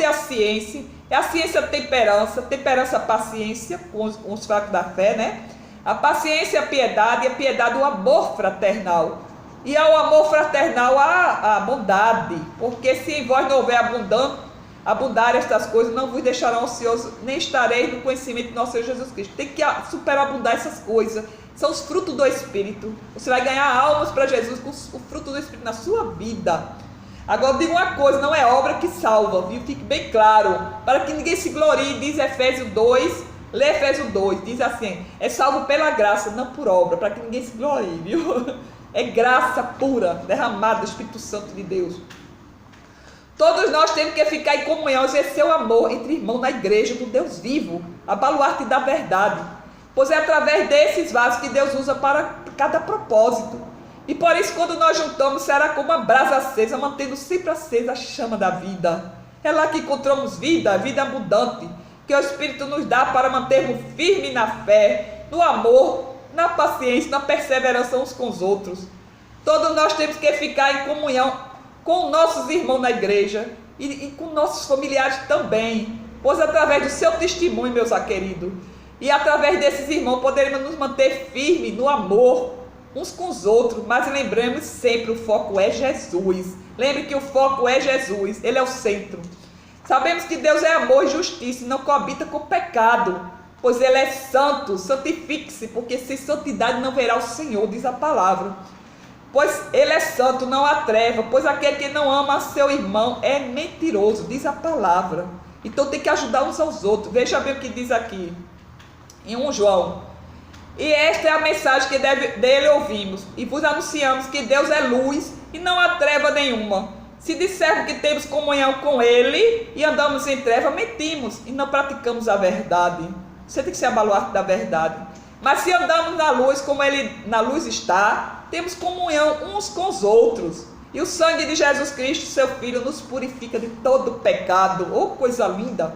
é a ciência a temperança a paciência, com os fracos da fé, né? A paciência a piedade, e a piedade o amor fraternal. E ao amor fraternal a bondade, porque se em vós não houver abundar estas coisas, não vos deixarão ociosos, nem estareis no conhecimento do nosso Senhor Jesus Cristo. Tem que superabundar essas coisas. São os frutos do Espírito. Você vai ganhar almas para Jesus com o fruto do Espírito na sua vida. Agora diga uma coisa, não é obra que salva, viu? Fique bem claro, para que ninguém se glorie, diz Efésios 2, lê Efésios 2, diz assim, é salvo pela graça, não por obra, para que ninguém se glorie, viu? É graça pura, derramada do Espírito Santo de Deus. Todos nós temos que ficar em comunhão, exercer o amor entre irmãos na igreja do Deus vivo, a baluarte da verdade. Pois é através desses vasos que Deus usa para cada propósito. E por isso, quando nós juntamos, será como uma brasa acesa, mantendo sempre acesa a chama da vida. É lá que encontramos vida abundante, que o Espírito nos dá para mantermos firme na fé, no amor, na paciência, na perseverança uns com os outros. Todos nós temos que ficar em comunhão com nossos irmãos na igreja e com nossos familiares também. Pois através do seu testemunho, meus queridos, e através desses irmãos poderemos nos manter firmes no amor uns com os outros, mas lembremos sempre, o foco é Jesus. Lembre que o foco é Jesus, Ele é o centro. Sabemos que Deus é amor e justiça e não coabita com pecado, pois Ele é santo. Santifique-se, porque sem santidade não verá o Senhor, diz a palavra. Pois Ele é santo, não há treva, pois aquele que não ama seu irmão é mentiroso, diz a palavra. Então tem que ajudar uns aos outros. Veja bem o que diz aqui em 1 João. E esta é a mensagem que dele ouvimos, e vos anunciamos que Deus é luz e não há treva nenhuma. Se dissermos que temos comunhão com Ele e andamos em treva, mentimos e não praticamos a verdade. Você tem que ser a baluarte da verdade. Mas se andamos na luz, como Ele na luz está, temos comunhão uns com os outros. E o sangue de Jesus Cristo, seu Filho, nos purifica de todo pecado. Oh, coisa linda!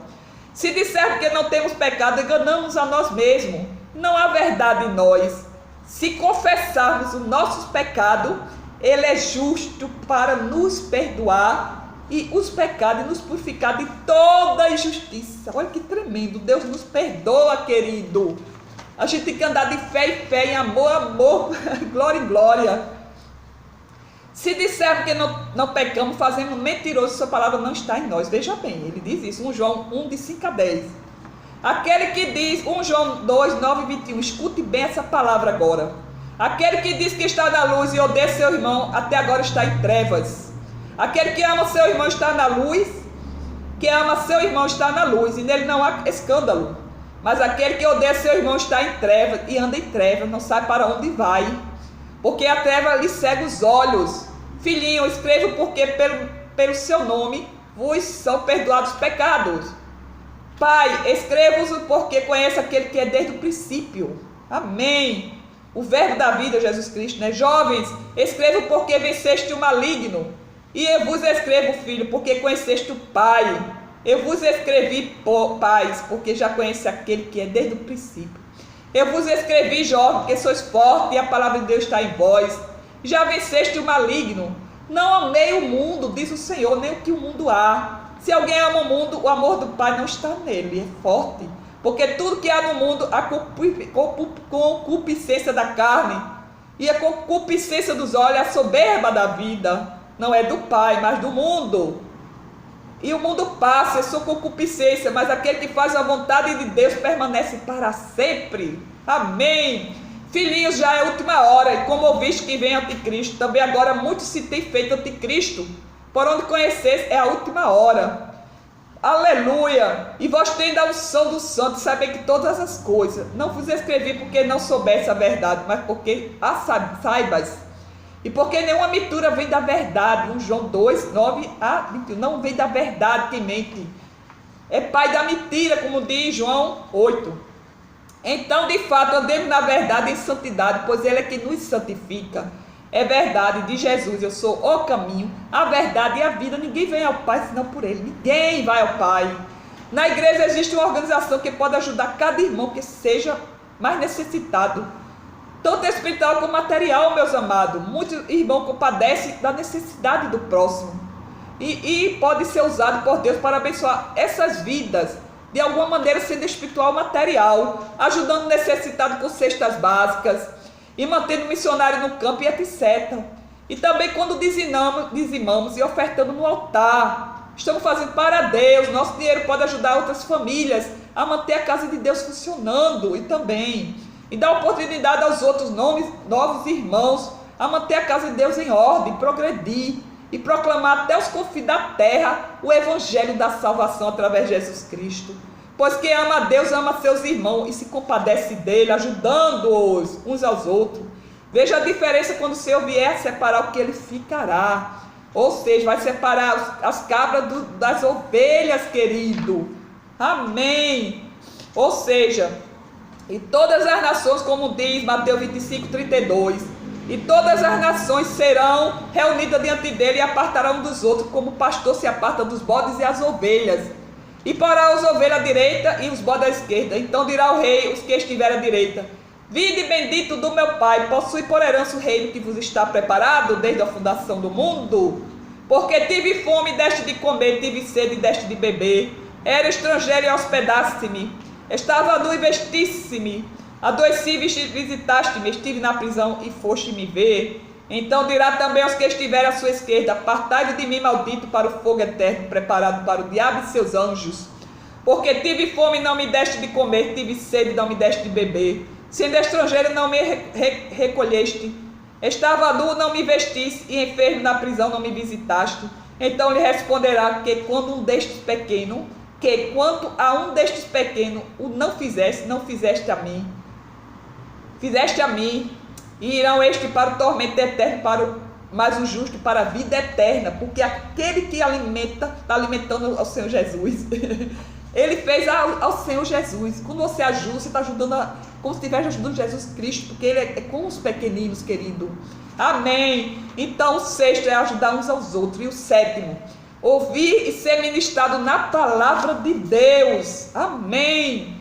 Se dissermos que não temos pecado, enganamos a nós mesmos. Não há verdade em nós. Se confessarmos os nossos pecados, Ele é justo para nos perdoar e os pecados e nos purificar de toda injustiça. Olha que tremendo. Deus nos perdoa, querido. A gente tem que andar de fé em fé, em amor, amor, glória em glória. Se dissermos que não pecamos, fazemos mentiroso, sua palavra não está em nós. Veja bem, ele diz isso, 1 João 1, de 5 a 10. Aquele que diz, 1 João 2, 9 e 21, escute bem essa palavra agora. Aquele que diz que está na luz e odeia seu irmão, até agora está em trevas. Aquele que ama seu irmão está na luz, que ama seu irmão está na luz, e nele não há escândalo. Mas aquele que odeia seu irmão está em trevas, e anda em trevas, não sabe para onde vai, porque a treva lhe cega os olhos. Filhinho, escrevo porque pelo seu nome vos são perdoados os pecados. Pai, escrevo-vos porque conheço aquele que é desde o princípio. Amém. O verbo da vida, Jesus Cristo, né? Jovens, escrevo porque venceste o maligno. E eu vos escrevo, filho, porque conheceste o Pai. Eu vos escrevi, pais, porque já conhece aquele que é desde o princípio. Eu vos escrevi, jovem, porque sois fortes e a palavra de Deus está em vós. Já venceste o maligno. Não amei o mundo, diz o Senhor, nem o que o mundo há. Se alguém ama o mundo, o amor do Pai não está nele, é forte. Porque tudo que há no mundo, a concupiscência da carne e a concupiscência dos olhos, a soberba da vida, não é do Pai, mas do mundo. E o mundo passa, é sua concupiscência, mas aquele que faz a vontade de Deus permanece para sempre. Amém. Filhinhos, já é a última hora, e como ouviste que vem anticristo, também agora muito se tem feito anticristo. Por onde conheceis, é a última hora. Aleluia! E vós tendes a unção do santo, sabem que todas as coisas, não vos escrevi porque não soubesse a verdade, mas porque a saibas. E porque nenhuma mistura vem da verdade. 1 João 2, 9 a 21. Não vem da verdade quem mente. É pai da mentira, como diz João 8. Então, de fato, andemos na verdade em santidade, pois ele é que nos santifica. É verdade, diz Jesus, eu sou o caminho, a verdade e a vida. Ninguém vem ao Pai senão por ele. Ninguém vai ao Pai. Na igreja existe uma organização que pode ajudar cada irmão que seja mais necessitado, tanto espiritual como material, meus amados. Muitos irmãos compadecem da necessidade do próximo. E pode ser usado por Deus para abençoar essas vidas, de alguma maneira, sendo espiritual ou material, ajudando o necessitado com cestas básicas, e mantendo o missionário no campo e etc. E também quando dizimamos e ofertamos no altar, estamos fazendo para Deus. Nosso dinheiro pode ajudar outras famílias a manter a casa de Deus funcionando e também. E dar oportunidade aos outros novos irmãos a manter a casa de Deus em ordem, progredir e proclamar até os confins da terra o evangelho da salvação através de Jesus Cristo. Pois quem ama a Deus ama seus irmãos e se compadece dele, ajudando-os uns aos outros. Veja a diferença quando o Senhor vier a separar o que ele ficará. Ou seja, vai separar as cabras das ovelhas, querido. Amém. Ou seja, e todas as nações, como diz Mateus 25, 32, e todas as nações serão reunidas diante dele e apartarão um dos outros, como o pastor se aparta dos bodes e as ovelhas. E porá as ovelhas à direita e os bodes à esquerda. Então dirá o rei, os que estiverem à direita: vinde bendito do meu Pai, possui por herança o reino que vos está preparado desde a fundação do mundo. Porque tive fome e deste de comer, tive sede e deste de beber. Era estrangeiro e hospedaste-me. Estava nu e vestiste-me. Adoeci e visitaste-me. Estive na prisão e foste me ver. Então dirá também aos que estiverem à sua esquerda: apartai-vos de mim, maldito, para o fogo eterno, preparado para o diabo e seus anjos. Porque tive fome e não me deste de comer, tive sede e não me deste de beber. Sendo estrangeiro, não me recolheste. Estava nu, não me vestiste, e enfermo na prisão, não me visitaste. Então lhe responderá que quando a um destes pequenos o não fizeste a mim. Fizeste a mim. E irão este para o tormento eterno, mas o justo para a vida eterna, porque aquele que alimenta, está alimentando ao Senhor Jesus. Ele fez ao Senhor Jesus. Quando você ajuda, você está ajudando, como se estivesse ajudando Jesus Cristo, porque Ele é com os pequeninos, querido. Amém. Então o sexto é ajudar uns aos outros. E o sétimo, ouvir e ser ministrado na palavra de Deus. Amém.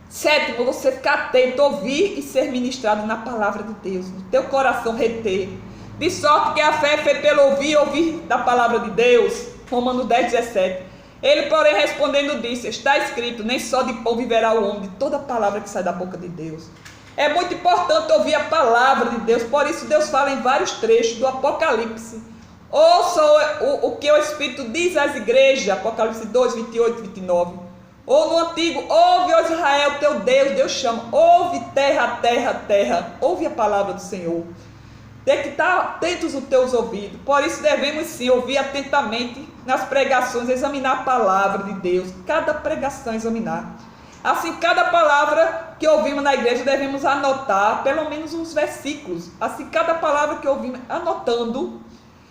Sétimo, você ficar atento, ouvir e ser ministrado na palavra de Deus, no teu coração reter. De sorte que a fé é feita pelo ouvir da palavra de Deus. Romanos 10, 17. Ele, porém, respondendo, disse: está escrito, nem só de pão viverá o homem, de toda palavra que sai da boca de Deus. É muito importante ouvir a palavra de Deus, por isso Deus fala em vários trechos do Apocalipse. Ouça o que o Espírito diz às igrejas, Apocalipse 2, 28 e 29. Ou no antigo, ouve, ó Israel, teu Deus, Deus chama. Ouve, terra, terra, terra. Ouve a palavra do Senhor. Tem que estar atentos os teus ouvidos. Por isso devemos sim ouvir atentamente nas pregações, examinar a palavra de Deus. Cada pregação examinar. Assim, cada palavra que ouvimos na igreja devemos anotar pelo menos uns versículos. Assim, cada palavra que ouvimos, anotando,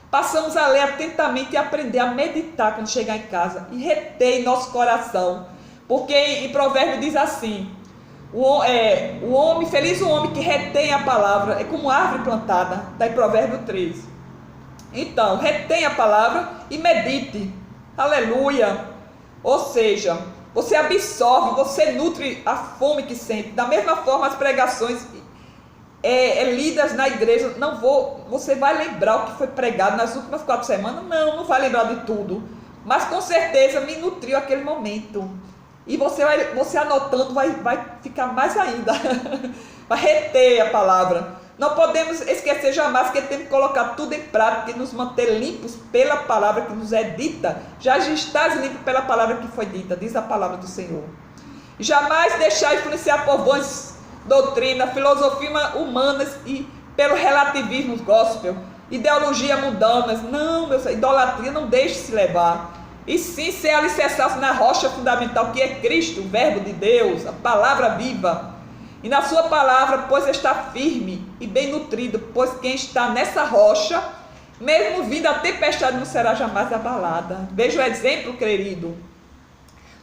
passamos a ler atentamente e aprender a meditar quando chegar em casa e reter em nosso coração. Porque em Provérbio diz assim: feliz o homem que retém a palavra, é como árvore plantada, está em Provérbio 3. Então, retém a palavra e medite. Aleluia! Ou seja, você absorve, você nutre a fome que sente. Da mesma forma, as pregações lidas na igreja, você vai lembrar o que foi pregado nas últimas 4 semanas? Não vai lembrar de tudo. Mas com certeza me nutriu aquele momento. E você anotando vai ficar mais ainda. Vai reter a palavra. Não podemos esquecer jamais que temos que colocar tudo em prática e nos manter limpos pela palavra que nos é dita. Já estás limpo pela palavra que foi dita, diz a palavra do Senhor. Jamais deixar influenciar por vãs doutrinas, filosofias humanas e pelo relativismo gospel, ideologia mundanas. Não, meu Senhor, idolatria, não deixe se levar. E sim ser alicerçado na rocha fundamental que é Cristo, o verbo de Deus, a palavra viva. E na sua palavra, pois está firme e bem nutrido, pois quem está nessa rocha, mesmo vindo a tempestade, não será jamais abalada. Veja o exemplo, querido,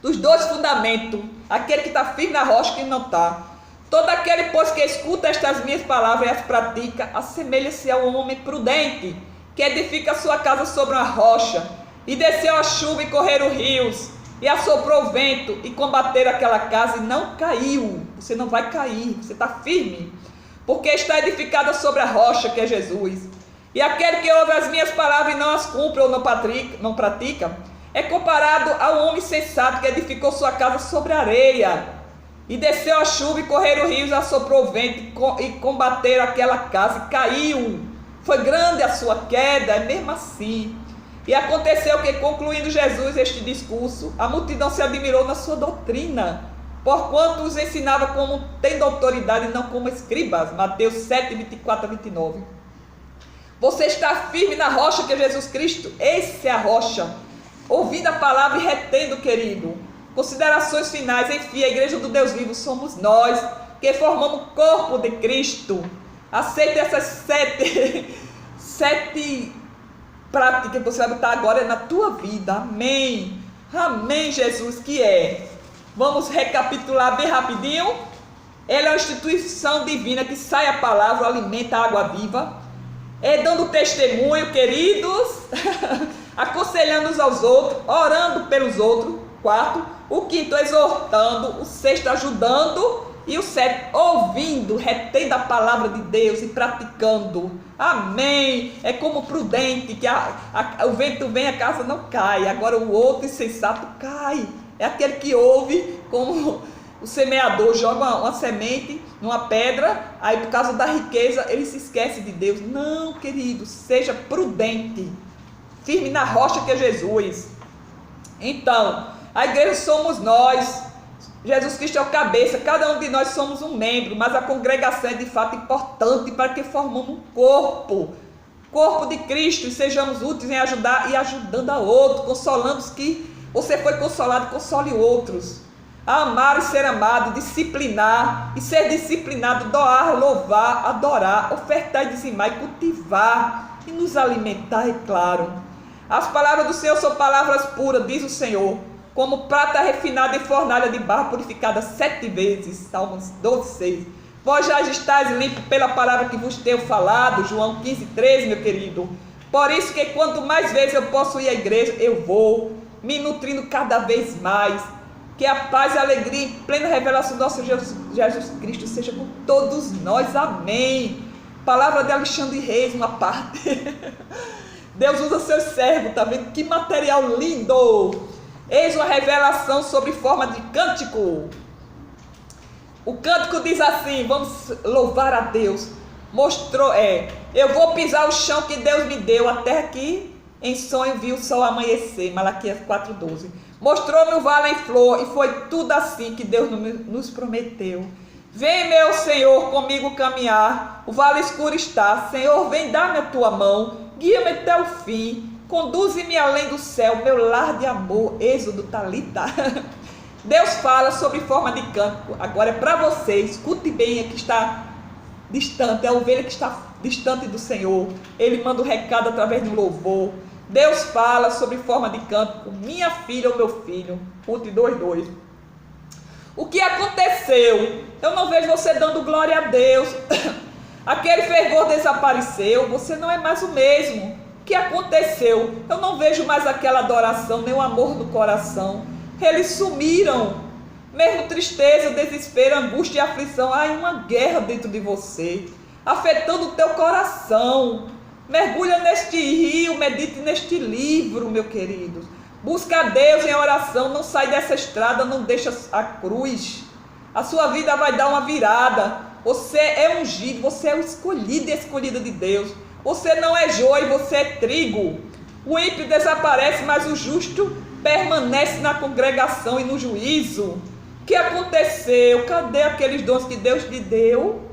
dos 2 fundamentos, aquele que está firme na rocha e quem não está. Todo aquele, pois, que escuta estas minhas palavras e as pratica, assemelha-se ao homem prudente, que edifica a sua casa sobre uma rocha, e desceu a chuva e correram rios, e assoprou o vento, e combateram aquela casa, e não caiu. Você não vai cair, você está firme, porque está edificada sobre a rocha, que é Jesus. E aquele que ouve as minhas palavras e não as cumpre ou não pratica, é comparado ao homem sensato que edificou sua casa sobre a areia. E desceu a chuva e correram rios, assoprou o vento e combateram aquela casa e caiu. Foi grande a sua queda, é mesmo assim. E aconteceu que, concluindo Jesus este discurso, a multidão se admirou na sua doutrina, porquanto os ensinava como tendo autoridade e não como escribas. Mateus 7, 24 a 29. Você está firme na rocha que é Jesus Cristo? Essa é a rocha. Ouvindo a palavra e retendo, querido. Considerações finais. Enfim, a igreja do Deus vivo somos nós, que formamos o corpo de Cristo. Aceite essas sete práticas que você vai botar agora na tua vida. Amém. Amém, Jesus, que é. Vamos recapitular bem rapidinho. Ela é uma instituição divina que sai a palavra, alimenta a água viva. Dando testemunho, queridos. Aconselhando uns aos outros, orando pelos outros. 4. O 5, exortando. O 6, ajudando. E o 7, ouvindo, retendo a palavra de Deus e praticando. Amém. É como prudente, que o vento vem, a casa não cai. Agora o outro insensato cai. É aquele que ouve, como o semeador joga uma semente numa pedra, aí por causa da riqueza ele se esquece de Deus. Não, querido, seja prudente, firme na rocha que é Jesus. Então, a igreja somos nós. Jesus Cristo é o cabeça, cada um de nós somos um membro, mas a congregação é de fato importante para que formamos um corpo de Cristo, e sejamos úteis em ajudar e ajudando a outro, consolando os que você foi consolado, console outros. Amar e ser amado, disciplinar e ser disciplinado, doar, louvar, adorar, ofertar e dizimar e cultivar e nos alimentar, é claro. As palavras do Senhor são palavras puras, diz o Senhor, como prata refinada em fornalha de barro purificada 7 vezes, Salmos 12, 6. Vós já estáis limpos pela palavra que vos tenho falado, João 15, 13, meu querido. Por isso que quanto mais vezes eu posso ir à igreja, eu vou, me nutrindo cada vez mais. Que a paz e a alegria em plena revelação do nosso Jesus Cristo seja com todos nós, amém. Palavra de Alexandre Reis, uma parte. Deus usa seus servos, tá vendo? Que material lindo! Eis uma revelação sobre forma de cântico. O cântico diz assim, vamos louvar a Deus. Eu vou pisar o chão que Deus me deu, a terra que em sonho viu o sol amanhecer. Malaquias 4:12. Mostrou-me o vale em flor, e foi tudo assim que Deus nos prometeu. Vem, meu Senhor, comigo caminhar, o vale escuro está. Senhor, vem dar-me a tua mão, guia-me até o fim, conduze-me além do céu, meu lar de amor. Êxodo, Talita. Deus fala sobre forma de cântico. Agora é para você, escute bem, a que está distante, a ovelha que está distante do Senhor. Ele manda o recado através do louvor. Deus fala sobre forma de cântico. Minha filha ou meu filho. Ruth 2:2. O que aconteceu? Eu não vejo você dando glória a Deus. Aquele fervor desapareceu. Você não é mais o mesmo. O que aconteceu? Eu não vejo mais aquela adoração, nem o amor do coração. Eles sumiram. Mesmo tristeza, desespero, angústia e aflição. Há uma guerra dentro de você, afetando o teu coração. Mergulha neste rio, medite neste livro, meu querido. Busca a Deus em oração, não sai dessa estrada, não deixa a cruz. A sua vida vai dar uma virada. Você é ungido, você é o escolhido e escolhida de Deus. Você não é joio, você é trigo. O ímpio desaparece, mas o justo permanece na congregação e no juízo. O que aconteceu? Cadê aqueles dons que Deus lhe deu?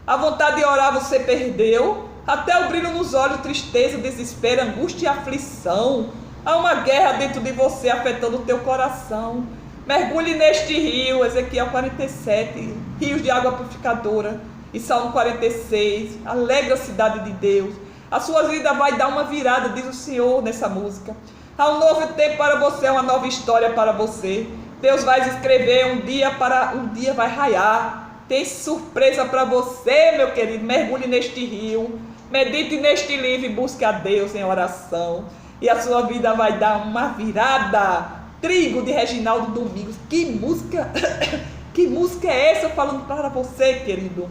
A vontade de orar você perdeu. Até o brilho nos olhos, tristeza, desespero, angústia e aflição. Há uma guerra dentro de você afetando o teu coração. Mergulhe neste rio, Ezequiel 47, rios de água purificadora. E Salmo 46, alegra a cidade de Deus. A sua vida vai dar uma virada, diz o Senhor nessa música. Há um novo tempo para você, uma nova história para você. Deus vai escrever um dia vai raiar. Tem surpresa para você, meu querido. Mergulhe neste rio, medite neste livro e busque a Deus em oração. E a sua vida vai dar uma virada. Trigo, de Reginaldo Domingos. Que música, que música é essa falando para você, querido?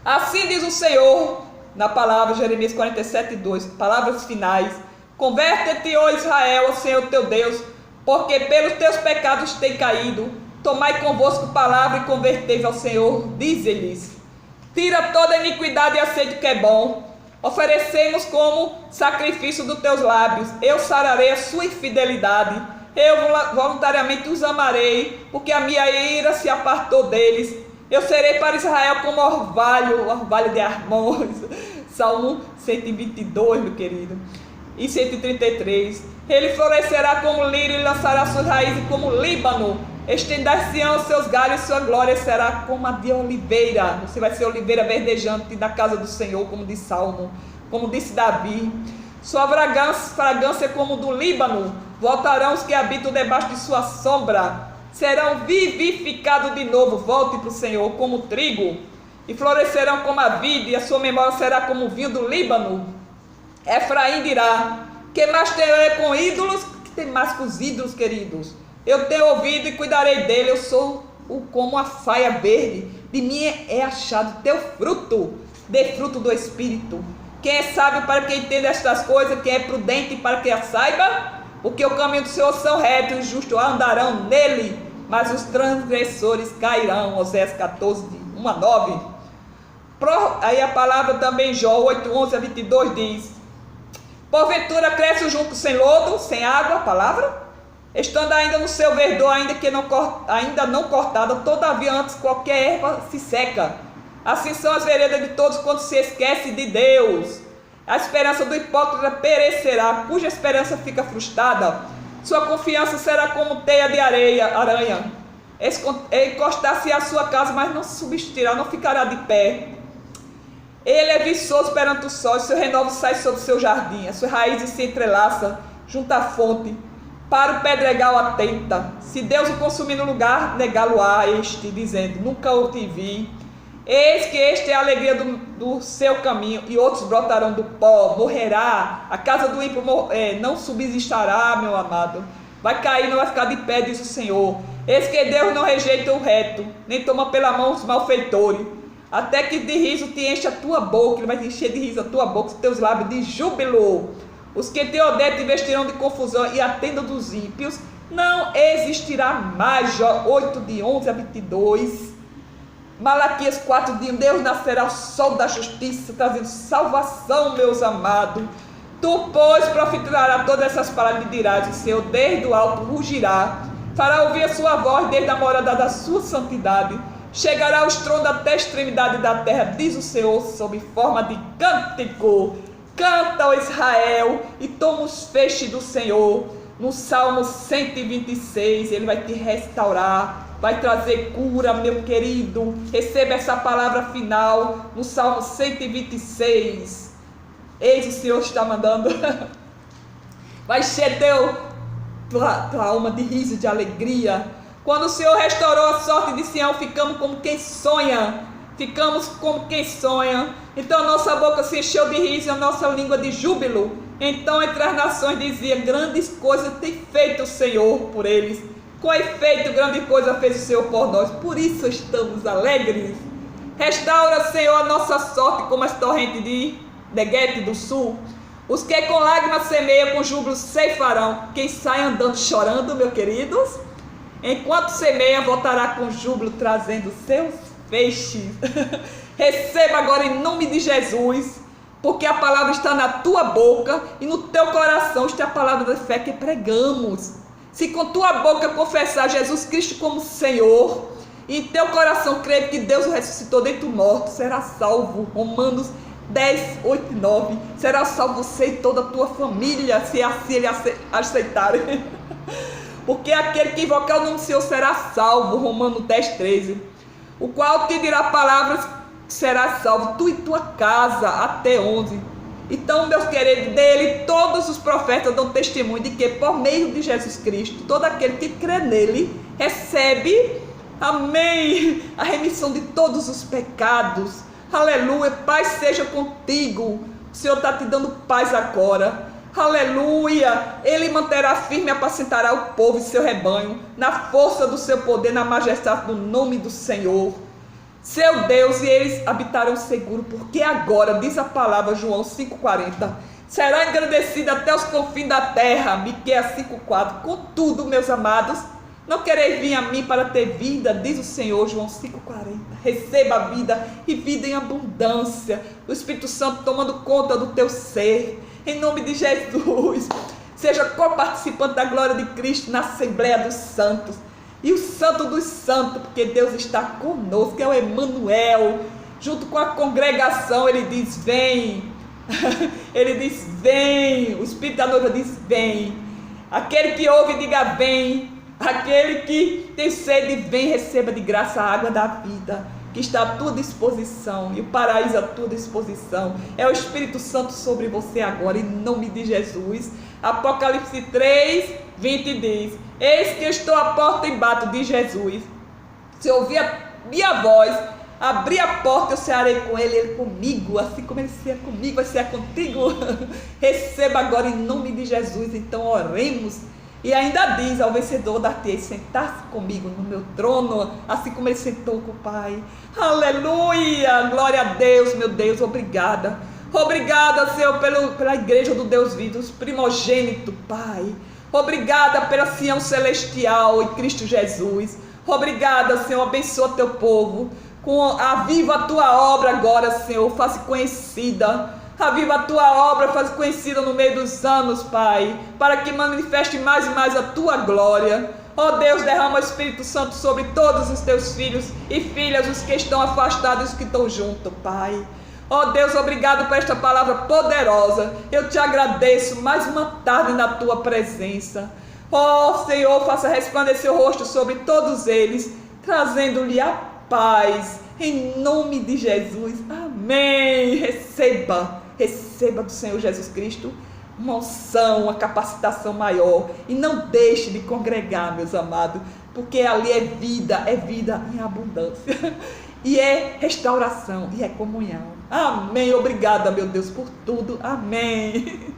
Assim diz o Senhor na palavra, Jeremias 47:2, palavras finais. Converte-te, ó Israel, ao Senhor teu Deus, porque pelos teus pecados tem caído. Tomai convosco palavra e convertei-vos ao Senhor, diz-lhes. Tira toda a iniquidade e aceite o que é bom. Oferecemos como sacrifício dos teus lábios. Eu sararei a sua infidelidade. Eu voluntariamente os amarei, porque a minha ira se apartou deles. Eu serei para Israel como orvalho de Armões. Salmo 122, meu querido. E 133. Ele florescerá como lírio e lançará suas raízes como Líbano. Estendar-se-ão os seus galhos e sua glória será como a de oliveira. Você vai ser oliveira verdejante da casa do Senhor, como diz Salmo, como disse Davi. Sua fragrância é como do Líbano. Voltarão os que habitam debaixo de sua sombra. Serão vivificados de novo. Volte para o Senhor como trigo. E florescerão como a vide, e a sua memória será como o vinho do Líbano. Efraim dirá: que mais terei com ídolos? Que tem mais com os ídolos, queridos? Eu tenho ouvido e cuidarei dele. Eu sou como a faia verde. De mim é achado teu fruto. Dê fruto do Espírito. Quem é sábio para quem entenda estas coisas? Quem é prudente para que a saiba? Porque o caminho do Senhor são retos e os justos andarão nele, mas os transgressores cairão. Oséias 14, 1-9. Aí a palavra também, Jó 8:11-22 diz: porventura cresce o junco sem lodo, sem água, a palavra? Estando ainda no seu verdor, ainda não cortada, todavia antes qualquer erva se seca. Assim são as veredas de todos quando se esquece de Deus. A esperança do hipócrita perecerá, cuja esperança fica frustrada. Sua confiança será como teia de aranha. Encostar-se à sua casa, mas não se subsistirá, não ficará de pé. Ele é viçoso perante o sol, seu renovo sai sobre o seu jardim. As suas raízes se entrelaçam junto à fonte. Para o pedregal atenta. Se Deus o consumir no lugar, negá-lo-á este, dizendo: nunca o te vi. Eis que este é a alegria do seu caminho, e outros brotarão do pó. Morrerá, a casa do ímpio não subsistirá, meu amado. Vai cair, não vai ficar de pé, diz o Senhor. Eis que Deus não rejeita o reto, nem toma pela mão os malfeitores. Até que de riso te enche a tua boca. Ele vai te encher de riso a tua boca, os teus lábios de júbilo. Os que te odeiam te vestirão de confusão, e a tenda dos ímpios não existirá mais. Jó 8:11-22. Malaquias 4:1. Deus nascerá o sol da justiça, trazendo salvação, meus amados. Tu, pois, profetizarás todas essas palavras e dirás: o Senhor desde o alto rugirá, fará ouvir a sua voz desde a morada da sua santidade. Chegará ao estrondo até a extremidade da terra, diz o Senhor, sob forma de cântico. Canta, ó Israel, e toma os feixes do Senhor. No Salmo 126, ele vai te restaurar, vai trazer cura, meu querido. Receba essa palavra final no Salmo 126. Eis o Senhor está mandando. Vai encher tua alma de riso, de alegria. Quando o Senhor restaurou a sorte de Sião, ficamos como quem sonha. Ficamos como quem sonha. Então a nossa boca se encheu de riso e a nossa língua de júbilo. Então entre as nações dizia: grandes coisas tem feito o Senhor por eles. Com efeito, grande coisa fez o Senhor por nós. Por isso estamos alegres. Restaura, Senhor, a nossa sorte como as torrentes de Neguete do sul. Os que com lágrimas semeiam, com júbilo ceifarão. Quem sai andando chorando, meus queridos, enquanto semeia, voltará com júbilo, trazendo seus feixes. Receba agora em nome de Jesus, porque a palavra está na tua boca e no teu coração está a palavra da fé que pregamos. Se com tua boca confessar Jesus Cristo como Senhor, e em teu coração crer que Deus o ressuscitou dentre os mortos, será salvo. Romanos 10, 8 e 9. Será salvo você e toda a tua família, se assim ele aceitarem. Porque aquele que invocar o nome do Senhor será salvo. Romanos 10, 13. O qual te dirá palavras, será salvo, tu e tua casa, até 11. Então, meus queridos, dele todos os profetas dão testemunho de que por meio de Jesus Cristo, todo aquele que crê nele, recebe, amém, a remissão de todos os pecados. Aleluia, paz seja contigo. O Senhor está te dando paz agora. Aleluia, ele manterá firme e apacentará o povo e seu rebanho, na força do seu poder, na majestade do nome do Senhor, seu Deus, e eles habitarão seguro, porque agora, diz a palavra, João 5,40, será engrandecida até os confins da terra, Miqueias 5,4. Contudo, meus amados, não quereis vir a mim para ter vida, diz o Senhor, João 5,40. Receba a vida e vida em abundância, o Espírito Santo tomando conta do teu ser, em nome de Jesus. Seja co-participante da glória de Cristo na Assembleia dos Santos, e o Santo dos Santos, porque Deus está conosco, é o Emanuel, junto com a congregação. Ele diz: vem. Ele diz: vem. O Espírito da noiva diz: vem. Aquele que ouve, diga: vem. Aquele que tem sede, vem, receba de graça a água da vida, que está à tua disposição, e o paraíso à tua disposição. É o Espírito Santo sobre você agora, em nome de Jesus. Apocalipse 3, 20 diz: eis que eu estou à porta e bato, diz Jesus. Se ouvir a minha voz, abrir a porta, eu cearei com ele, ele comigo. Assim como ele ceia comigo, vai cear contigo. Receba agora em nome de Jesus. Então oremos. E ainda diz ao vencedor: dar-te-ei sentar-se comigo no meu trono, assim como ele sentou com o Pai. Aleluia, glória a Deus, meu Deus, obrigada. Obrigada, Senhor, pela igreja do Deus vivo, os primogênitos, Pai. Obrigada pela Sião celestial em Cristo Jesus. Obrigada, Senhor, abençoa teu povo. Aviva a tua obra agora, Senhor, faça conhecida. Aviva a tua obra, faz conhecida no meio dos anos, Pai, para que manifeste mais e mais a tua glória. Ó Deus, derrama o Espírito Santo sobre todos os teus filhos e filhas, os que estão afastados e os que estão juntos, Pai. Ó Deus, obrigado por esta palavra poderosa. Eu te agradeço mais uma tarde na tua presença. Ó Senhor, faça resplandecer o rosto sobre todos eles, trazendo-lhe a paz, em nome de Jesus. Amém. Receba do Senhor Jesus Cristo uma unção, uma capacitação maior, e não deixe de congregar, meus amados, porque ali é vida em abundância, e é restauração, e é comunhão. Amém. Obrigada, meu Deus, por tudo. Amém.